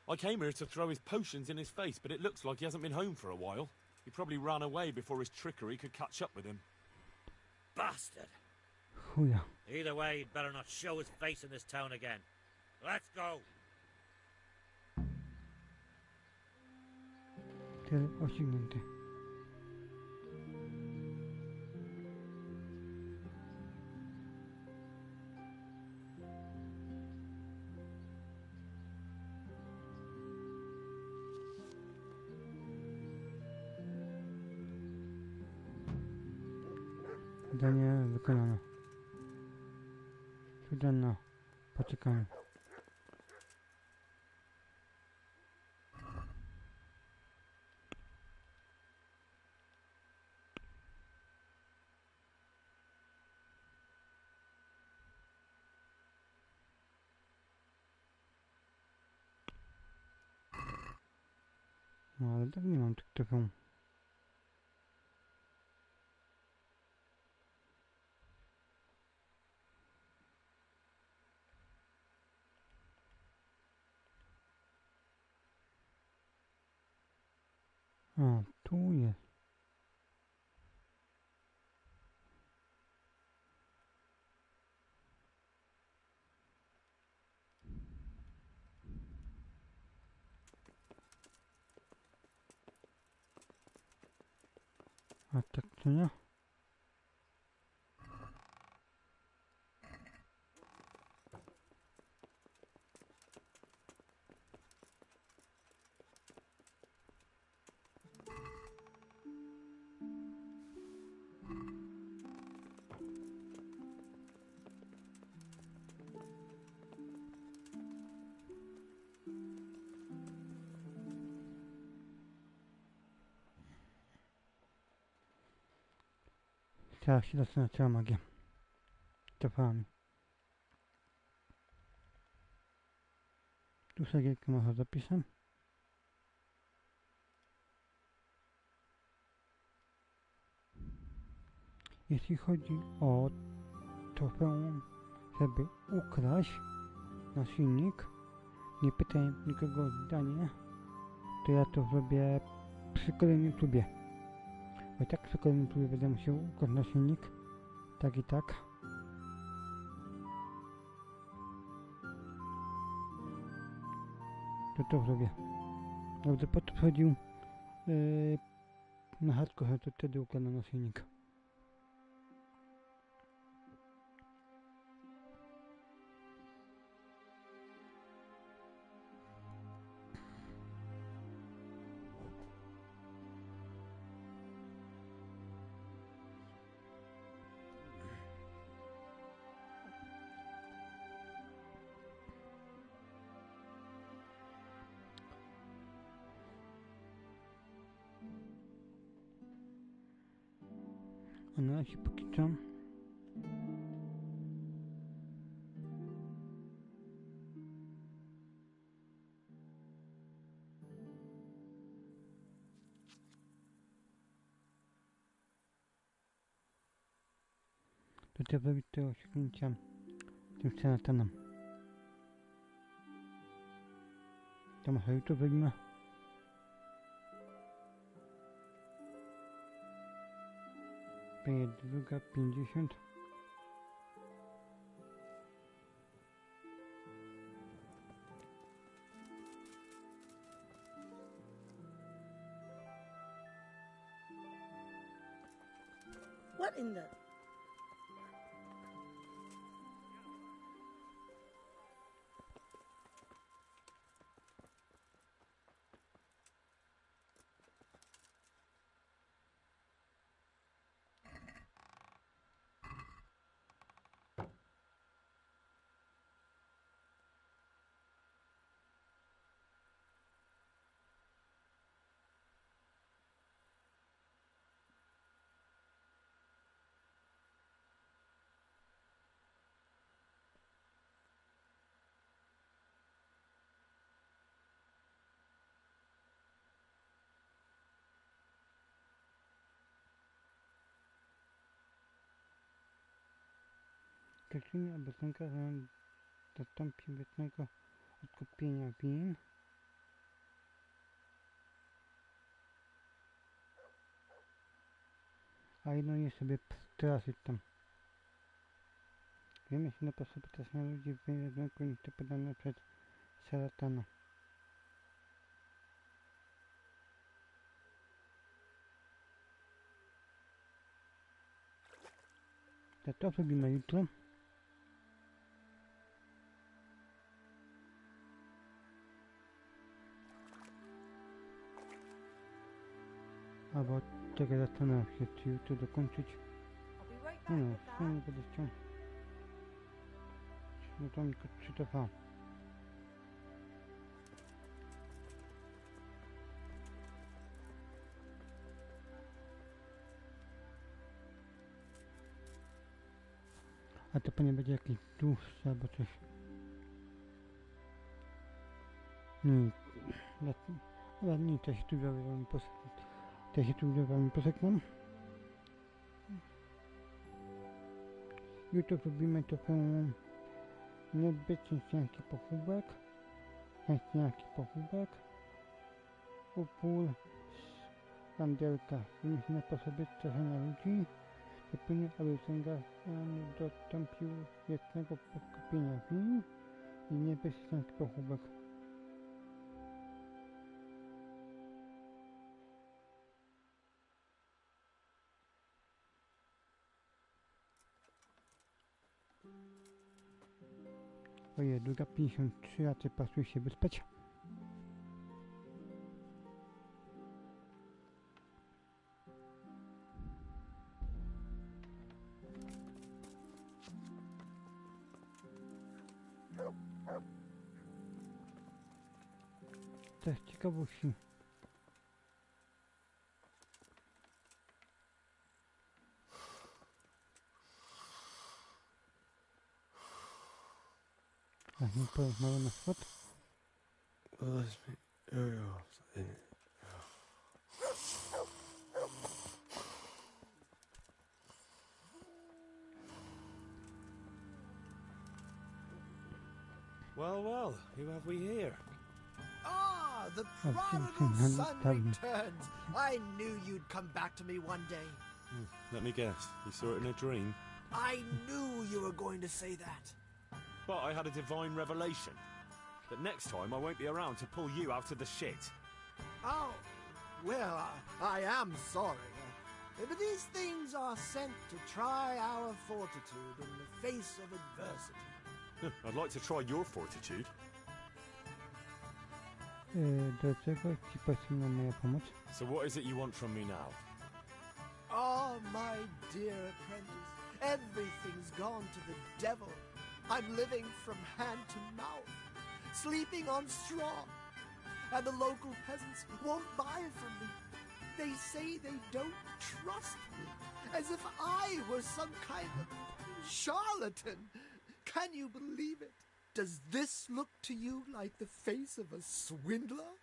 I came here to throw his potions in his face, but it looks like he hasn't been home for a while. He probably ran away before his trickery could catch up with him. Bastard! Chuja. Either way, he'd better not show his face in this town again. Let's go! Cel osiągnięty. Zadanie wykonane. Wydano. Poczekamy. No ale tak nie mam taką. O, tu jest. A tak to nie? Teraz się zaczyna cała magia. Terefonie. Tu segierkę może zapisem. Jeśli chodzi o trofeum, żeby ukraść na silnik, nie pytaj nikogo o zdanie, to ja to zrobię przy kolejnym YouTubie. Bo i tak przy kolejnym YouTubie będę musiał ukraść na silnik. Tak i tak. To zrobię. Jak gdy pot wchodził na hardcore, to wtedy układam na silnik. A na razie póki co to trzeba zrobić te osiągnięcia tym scenatanem. To może YouTube zrobimy. Druga 50. What in the... Kaczynie obecnego dostąpi wiecznego odkupienia win. A jedno je sobie straszyć tam. Wiemy się na sposoby też na ludzi w jednego niż to podane przed Saratana. To zrobimy jutro. Albo czekaj, zastanawiam się, czy jutro dokończyć. No, nie będę chciał. No to tylko 3 TV. A to pewnie będzie jakiś dłuższy albo coś. Nie, ale nie, to się tu wam poseknę. To się tu wam poseknę. Jutro robimy trochę niebezpieczniaki pochówek. Chętniaki pochówek. Upór kandelka. Wymyślne sposoby straszenia ludzi. Zapewne, aby zęgany dostąpił wiecznego podkupienia win i niebezpieczniaki pochówek. Ojej, druga 53, a ty pasuje się bezpiecznie. Tak ciekawości. A nie porozmawiam na schod? Well, well, who have we here? Ah, the prodigal son returns. I knew you'd come back to me one day. Let me guess, you saw it in a dream? I knew you were going to say that. But I had a divine revelation. That next time I won't be around to pull you out of the shit. Oh, well, I am sorry. But these things are sent to try our fortitude in the face of adversity. I'd like to try your fortitude. Dlaczego ci potrzebna moja pomoc? So what is it you want from me now? Oh, my dear apprentice, everything's gone to the devil. I'm living from hand to mouth, sleeping on straw, and the local peasants won't buy from me. They say they don't trust me, as if I were some kind of charlatan. Can you believe it? Does this look to you like the face of a swindler?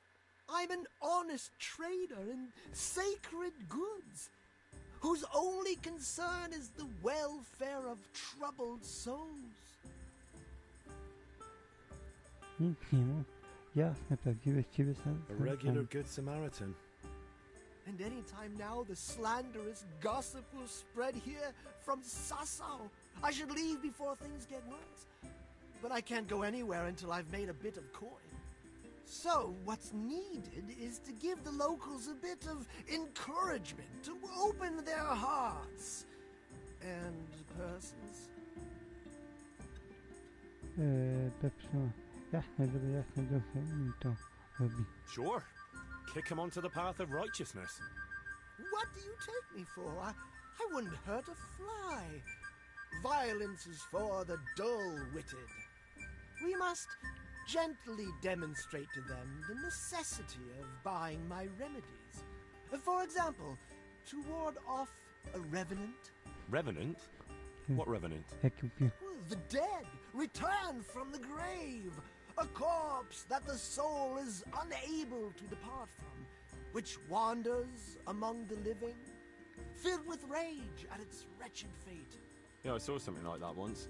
I'm an honest trader in sacred goods, whose only concern is the welfare of troubled souls. Nic nie mów. Jasne, prawdziwy z ciebie A regular good Samaritan. And any time now the slanderous gossip will spread here from Sassau. I should leave before things get worse. But I can't go anywhere until I've made a bit of coin. So what's needed is to give the locals a bit of encouragement, to open their hearts and purses. Jasne, dobrze mi to robi. Sure. Kick him onto the path of righteousness. What do you take me for? I wouldn't hurt a fly. Violence is for the dull-witted. We must gently demonstrate to them the necessity of buying my remedies. For example, to ward off a revenant. Revenant? What revenant? The dead return from the grave. A corpse that the soul is unable to depart from, which wanders among the living, filled with rage at its wretched fate. Yeah, I saw something like that once.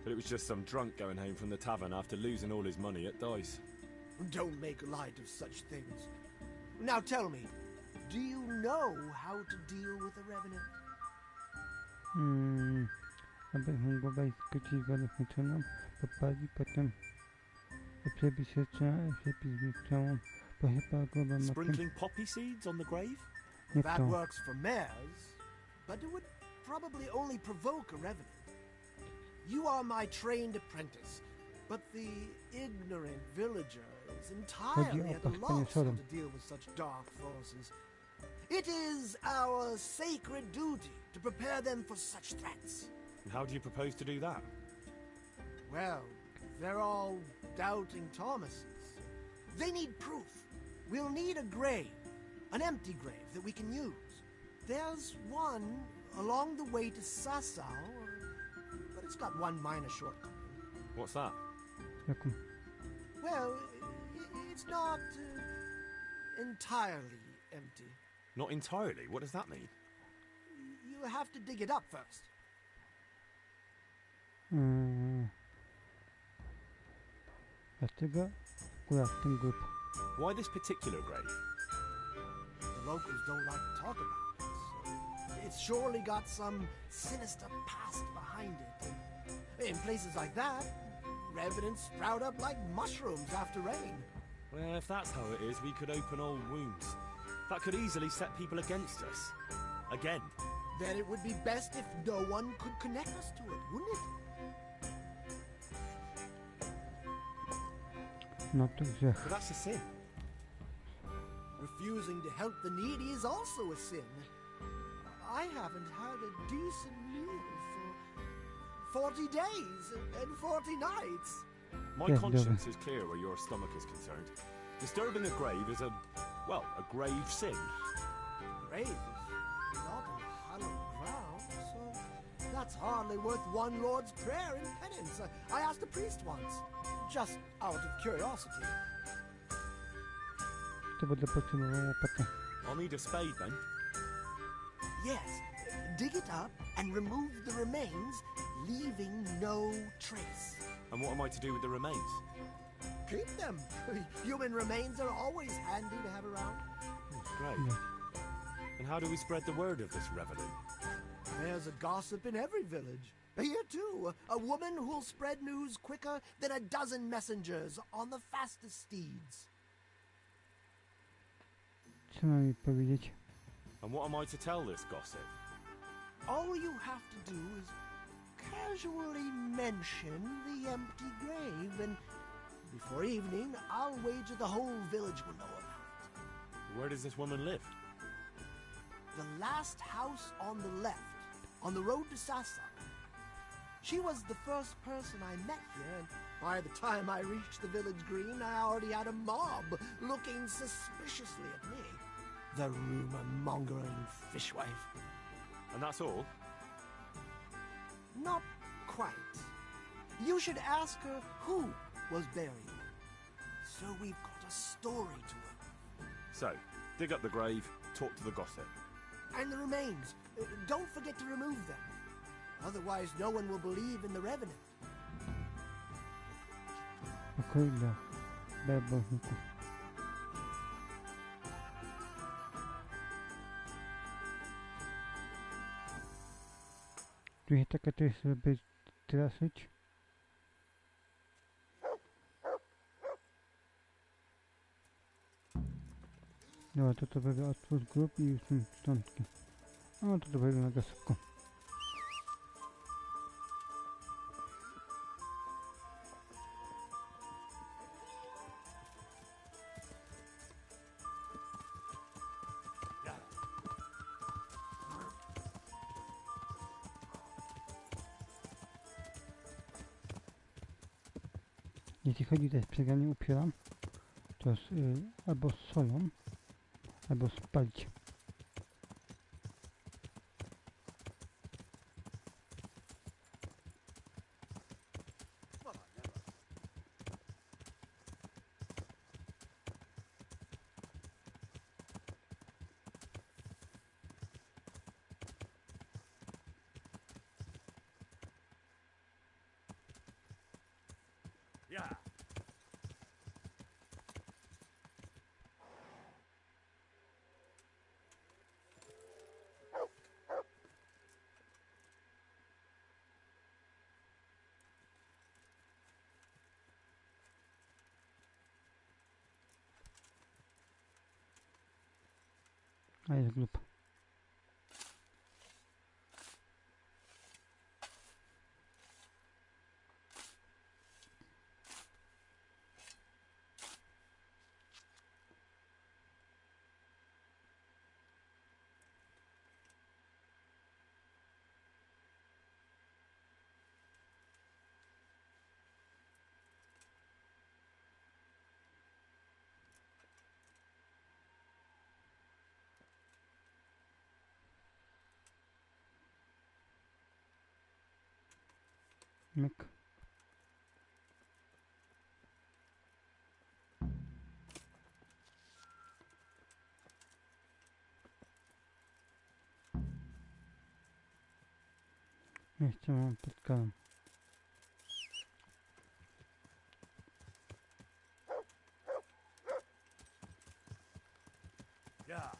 But it was just some drunk going home from the tavern after losing all his money at dice. Don't make light of such things. Now tell me, do you know how to deal with a revenant? Abym go skrócić wodę kończoną, popadli potem przepis całą, bo chyba głowa ma... Sprinkling poppy seeds on the grave? That works for mares, but it would probably only provoke a revenant. You are my trained apprentice, but the ignorant villager is entirely at a loss how to deal with such dark forces. It is our sacred duty to prepare them for such threats. And how do you propose to do that? Well, they're all doubting Thomases. They need proof. We'll need a grave, an empty grave that we can use. There's one along the way to Sassau, but it's got one minor shortcoming. What's that? Well, it's not entirely empty. Not entirely? What does that mean? You have to dig it up first. Dlaczego akurat ten grób? Why this particular grave? The locals don't like to talk about it, so it's surely got some sinister past behind it. In places like that, revenants sprout up like mushrooms after rain. Well, if that's how it is, we could open old wounds. That could easily set people against us. Again. Then it would be best if no one could connect us to it, wouldn't it? No to grzech. But that's a sin. Refusing to help the needy is also a sin. I haven't had a decent meal for 40 days and 40 nights. My Yeah, conscience Dylan. is clear where your stomach is concerned. Disturbing a grave is a grave sin. Grave is not in hallowed ground, so that's hardly worth one Lord's Prayer and penance. I asked a priest once, just out of curiosity. To będę potrzebował łopatę. I'll need a spade then. Yes, dig it up and remove the remains, leaving no trace. And what am I to do with the remains? Keep them. Human remains are always handy to have around. Great. Yeah. And how do we spread the word of this reveille? There's a gossip in every village. Here too, a woman who'll spread news quicker than a dozen messengers on the fastest steeds. Co mam mi powiedzieć? And what am I to tell this gossip? All you have to do is casually mention the empty grave, and before evening, I'll wager the whole village will know about it. Where does this woman live? The last house on the left, on the road to Sasa. She was the first person I met here, and by the time I reached the village green, I already had a mob looking suspiciously at me. The rumor-mongering fishwife. And that's all? Not quite. You should ask her who was buried. So we've got a story to her. So, dig up the grave, talk to the gossip. And the remains. Don't forget to remove them. Otherwise, no one will believe in the revenant. Okej, dla bezbożników. Tu jest taka też, żeby straszyć. No to będzie otwórz grup i już są szczątki. No to będzie mega szybko. Jeśli chodzi o sprzęganie upieram, to jest albo z solą, albo spalić. Yeah. A jest grupa. Myk. Jeszcze mam pod kalem. Yeah.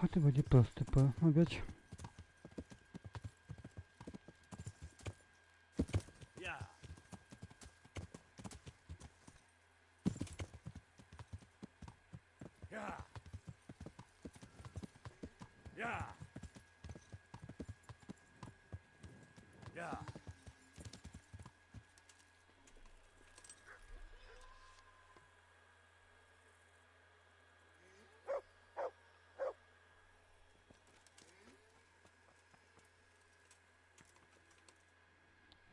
A to będzie proste porozmawiać. Yeah. Yeah. Yeah. Yeah.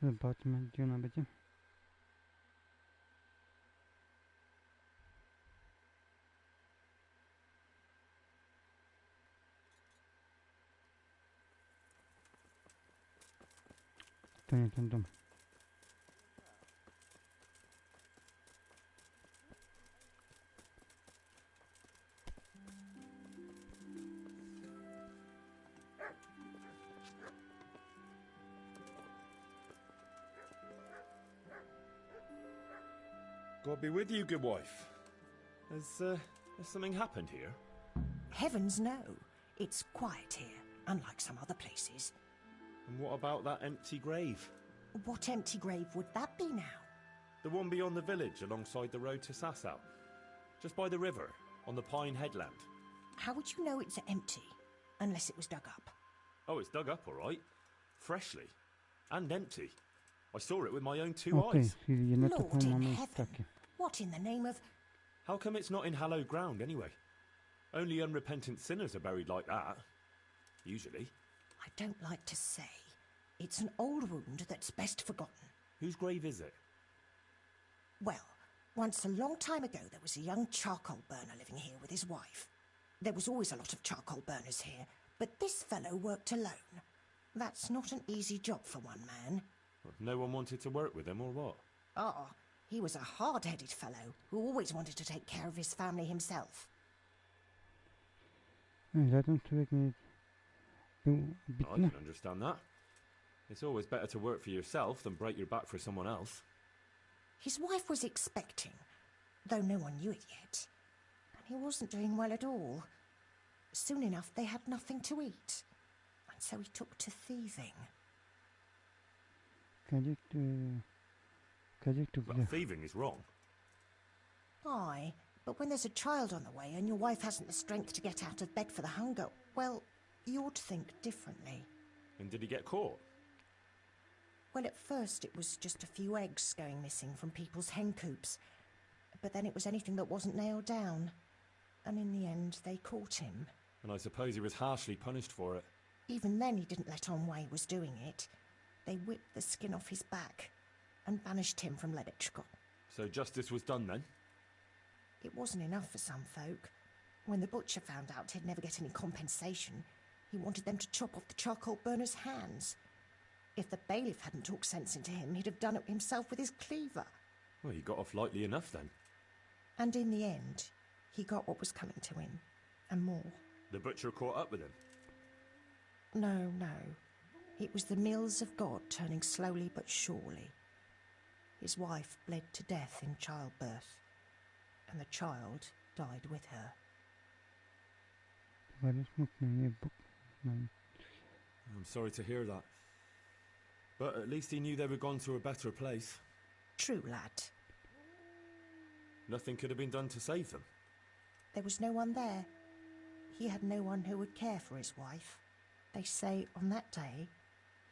Zobaczmy, gdzie ona będzie. To nie ten dom. God be with you, good wife. Has something happened here? Heavens no. It's quiet here, unlike some other places. And what about that empty grave? What empty grave would that be now? The one beyond the village, alongside the road to Sasau. Just by the river, on the Pine Headland. How would you know it's empty, unless it was dug up? Oh, it's dug up, all right. Freshly. And empty. I saw it with my own two eyes. Lord in heaven, what in the name of... How come it's not in hallowed ground, anyway? Only unrepentant sinners are buried like that. Usually. I don't like to say. It's an old wound that's best forgotten. Whose grave is it? Well, once a long time ago there was a young charcoal burner living here with his wife. There was always a lot of charcoal burners here, but this fellow worked alone. That's not an easy job for one man. No one wanted to work with him, or what? Ah, he was a hard-headed fellow who always wanted to take care of his family himself. Żaden człowiek nie był I bitny. can understand that. It's always better to work for yourself than break your back for someone else. His wife was expecting, though no one knew it yet. And he wasn't doing well at all. Soon enough they had nothing to eat. And so he took to thieving. Well, thieving is wrong. Aye, but when there's a child on the way and your wife hasn't the strength to get out of bed for the hunger, well, you ought to think differently. And did he get caught? Well, at first it was just a few eggs going missing from people's hen coops. But then it was anything that wasn't nailed down. And in the end, they caught him. And I suppose he was harshly punished for it. Even then he didn't let on why he was doing it. They whipped the skin off his back and banished him from Levitchko. So justice was done then? It wasn't enough for some folk. When the butcher found out he'd never get any compensation, he wanted them to chop off the charcoal burner's hands. If the bailiff hadn't talked sense into him, he'd have done it himself with his cleaver. Well, he got off lightly enough then. And in the end, he got what was coming to him, and more. The butcher caught up with him? No, no. It was the mills of God turning slowly but surely. His wife bled to death in childbirth, and the child died with her. I'm sorry to hear that. But at least he knew they were gone to a better place. True, lad. Nothing could have been done to save them. There was no one there. He had no one who would care for his wife. They say on that day,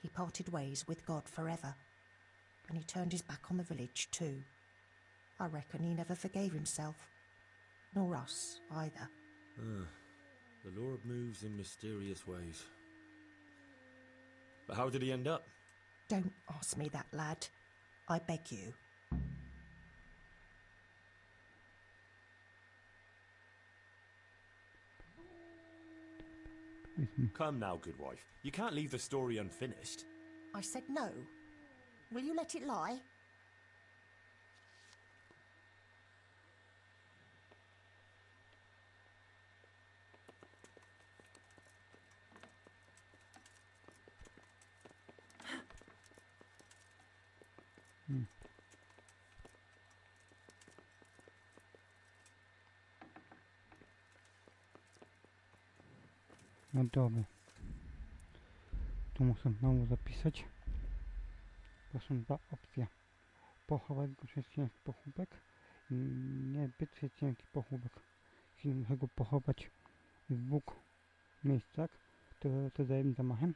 he parted ways with God forever. And he turned his back on the village too. I reckon he never forgave himself. Nor us, either. The Lord moves in mysterious ways. But how did he end up? Don't ask me that, lad. I beg you. Come now, good wife. You can't leave the story unfinished. I said no. Will you let it lie? No dobra. Tu muszę znowu zapisać. To są dwa opcje. Pochować go przez cienki pochówek i niezbyt cienki pochówek. jeśli muszę go pochować w dwóch miejscach, to za jednym zamachem.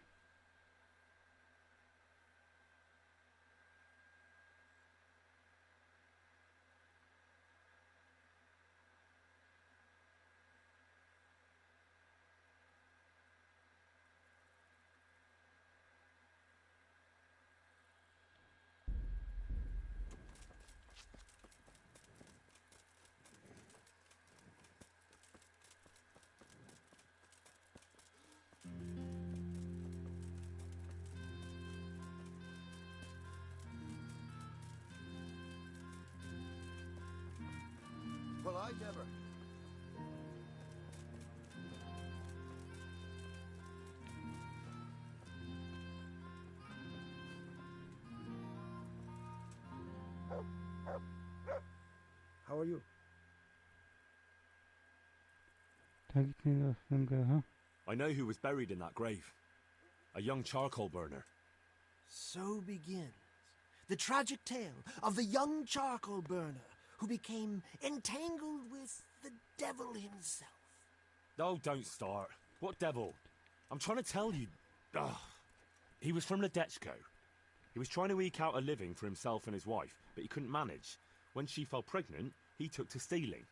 Well, I never. How are you? I know who was buried in that grave. A young charcoal burner. So begins the tragic tale of the young charcoal burner who became entangled with the devil himself. Oh, don't start. What devil? I'm trying to tell you. Ugh. He was from Ledechko. He was trying to eke out a living for himself and his wife, but he couldn't manage. When she fell pregnant, he took to stealing.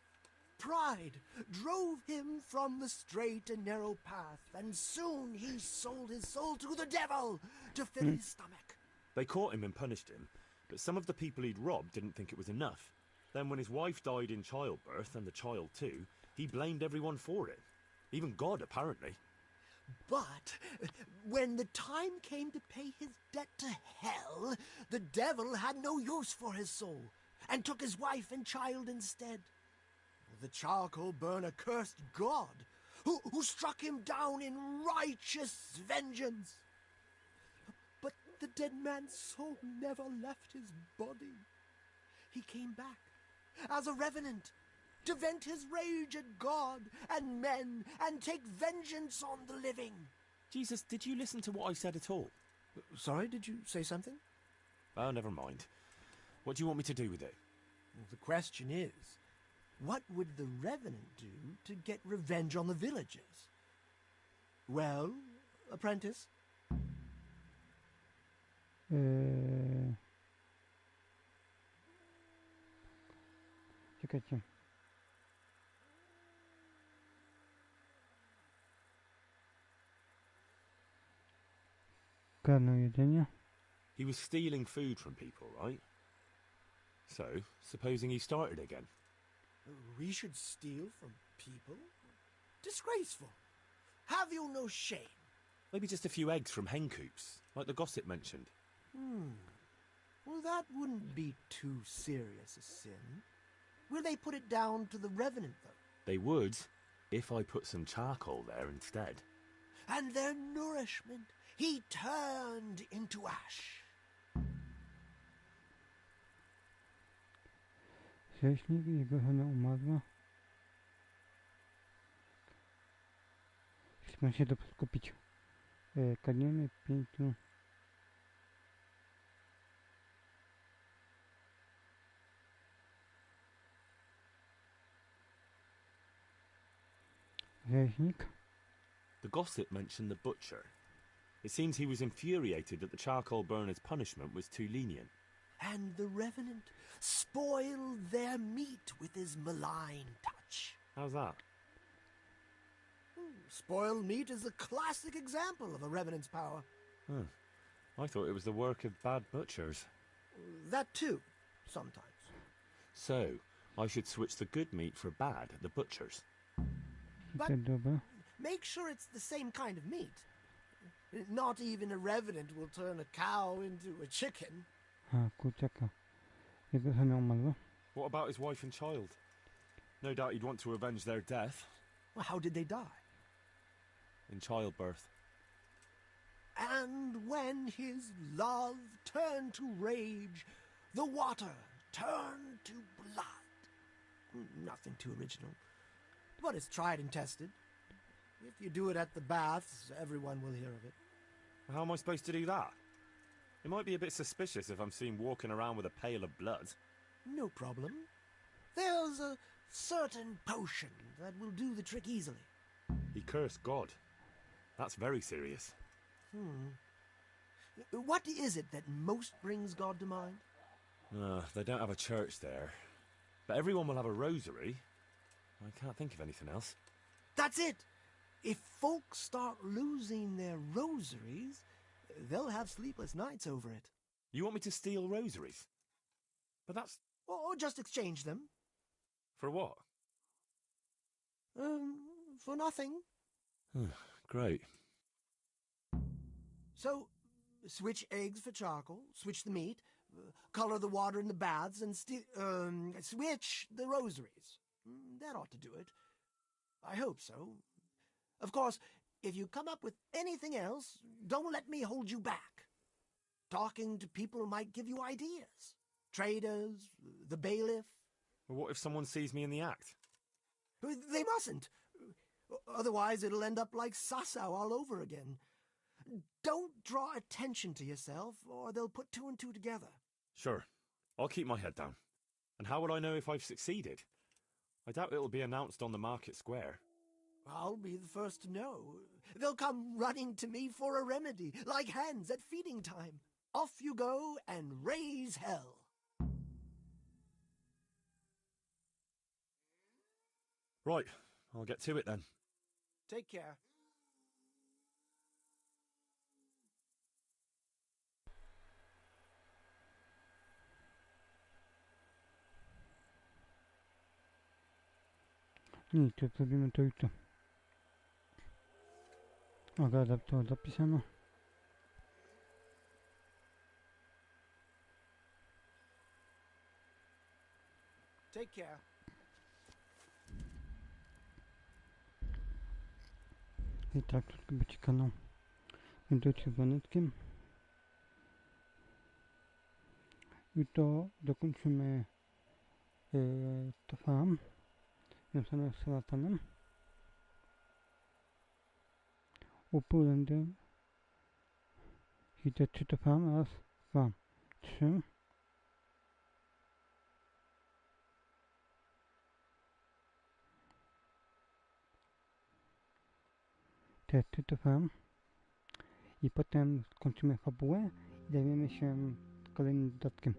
Pride drove him from the straight and narrow path, and soon he sold his soul to the devil to fill his stomach. They caught him and punished him, but some of the people he'd robbed didn't think it was enough. Then when his wife died in childbirth, and the child too, he blamed everyone for it. Even God, apparently. But when the time came to pay his debt to hell, the devil had no use for his soul, and took his wife and child instead. The charcoal burner cursed God, who struck him down in righteous vengeance. But the dead man's soul never left his body. He came back as a revenant to vent his rage at God and men and take vengeance on the living. Jesus, did you listen to what I said at all? Sorry, did you say something? Oh, never mind. What do you want me to do with it? Well, the question is, what would the revenant do to get revenge on the villagers? Well, apprentice? Czekajcie. Garnął jedzenie. He was stealing food from people, right? So, supposing he started again. We should steal from people? Disgraceful. Have you no shame? Maybe just a few eggs from hen coops, like the gossip mentioned. Well, that wouldn't be too serious a sin. Will they put it down to the revenant, though? They would, if I put some charcoal there instead. And their nourishment he turned into ash. Rzeźnik i jego żona umarła. Jeśli mam się dobrze skupić. Kaniemy 5. Rzeźnik. The gossip mentioned the butcher. It seems he was infuriated that the charcoal burner's punishment was too lenient. And the revenant spoiled their meat with his malign touch. How's that? Spoiled meat is a classic example of a revenant's power. I thought it was the work of bad butchers. That too, sometimes. So, I should switch the good meat for bad at the butcher's. But make sure it's the same kind of meat. Not even a revenant will turn a cow into a chicken. Kurczaka. Jego żona umarła. What about his wife and child? No doubt he'd want to avenge their death. Well, how did they die? In childbirth. And when his love turned to rage, the water turned to blood. Nothing too original. But it's tried and tested. If you do it at the baths, everyone will hear of it. How am I supposed to do that? It might be a bit suspicious if I'm seen walking around with a pail of blood. No problem. There's a certain potion that will do the trick easily. He cursed God. That's very serious. What is it that most brings God to mind? They don't have a church there. But everyone will have a rosary. I can't think of anything else. That's it! If folks start losing their rosaries, they'll have sleepless nights over it. You want me to steal rosaries? But that's... Or just exchange them. For what? For nothing. Great. So, switch eggs for charcoal, switch the meat, color the water in the baths, and switch the rosaries. That ought to do it. I hope so. Of course, if you come up with anything else, don't let me hold you back. Talking to people might give you ideas. Traders, the bailiff. Well, what if someone sees me in the act? They mustn't. Otherwise, it'll end up like Sasau all over again. Don't draw attention to yourself, or they'll put two and two together. Sure. I'll keep my head down. And how would I know if I've succeeded? I doubt it'll be announced on the market square. I'll be the first to know. They'll come running to me for a remedy, like hens at feeding time. Off you go and raise hell. Right, I'll get to it then. Take care. Nic, to zrobimy to jutro. Ogadam to zapisano. Take care. I tak, tylko będzie kanał. Widocznie dzwoneczkiem. Jutro dokończymy to farm. Związane z Satanem. Upłynę. I te 3 to farm. Raz, 2, 3. Te 3 to farm. I potem skończymy fabułę i zajmiemy się kolejnym dodatkiem.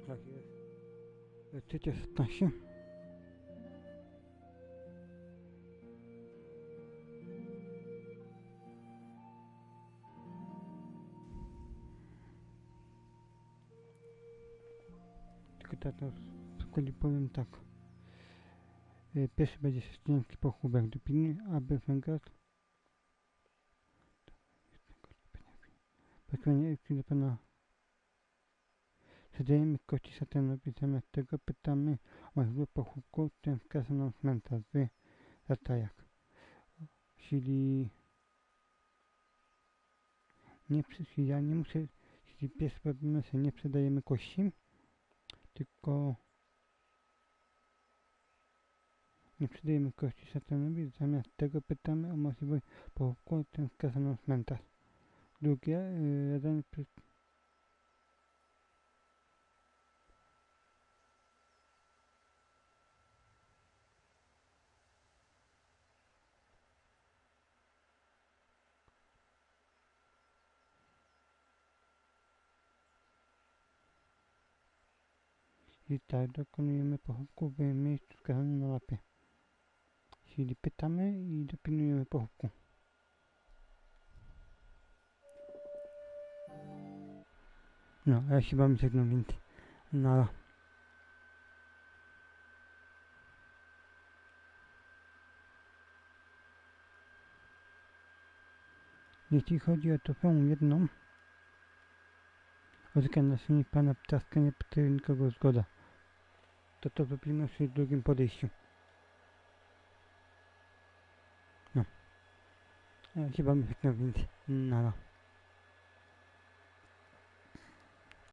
Tak jest. 3:16. Tylko teraz powiem tak. Pierwszy będzie ciężki pochówek do pilny, aby węglarz posłanie do pana. Sprzedajemy kości satanowi, zamiast tego pytamy o źródło pochówku, ten wskazał nam cmentarz w Zagrajach. Czyli ja nie muszę, jeśli pierwszy robimy sobie, nie sprzedajemy kości, tylko nie sprzedajemy kości satanowi, zamiast tego pytamy o możliwość pochówku, ten wskazał nam cmentarz. Drugie, zadanie I tak dokonujemy pochówku w miejscu wskazanym na mapie. Czyli pytamy i dopilnujemy pochówku. No, a ja się wam żegnam, więc nara. Jeśli chodzi o trofeum jedną, odzyskam na stronie pana ptaszka, nie pytuje nikogo zgoda. To zrobimy przy drugim podejściu. No. Ja się wam żegnam, więc nara.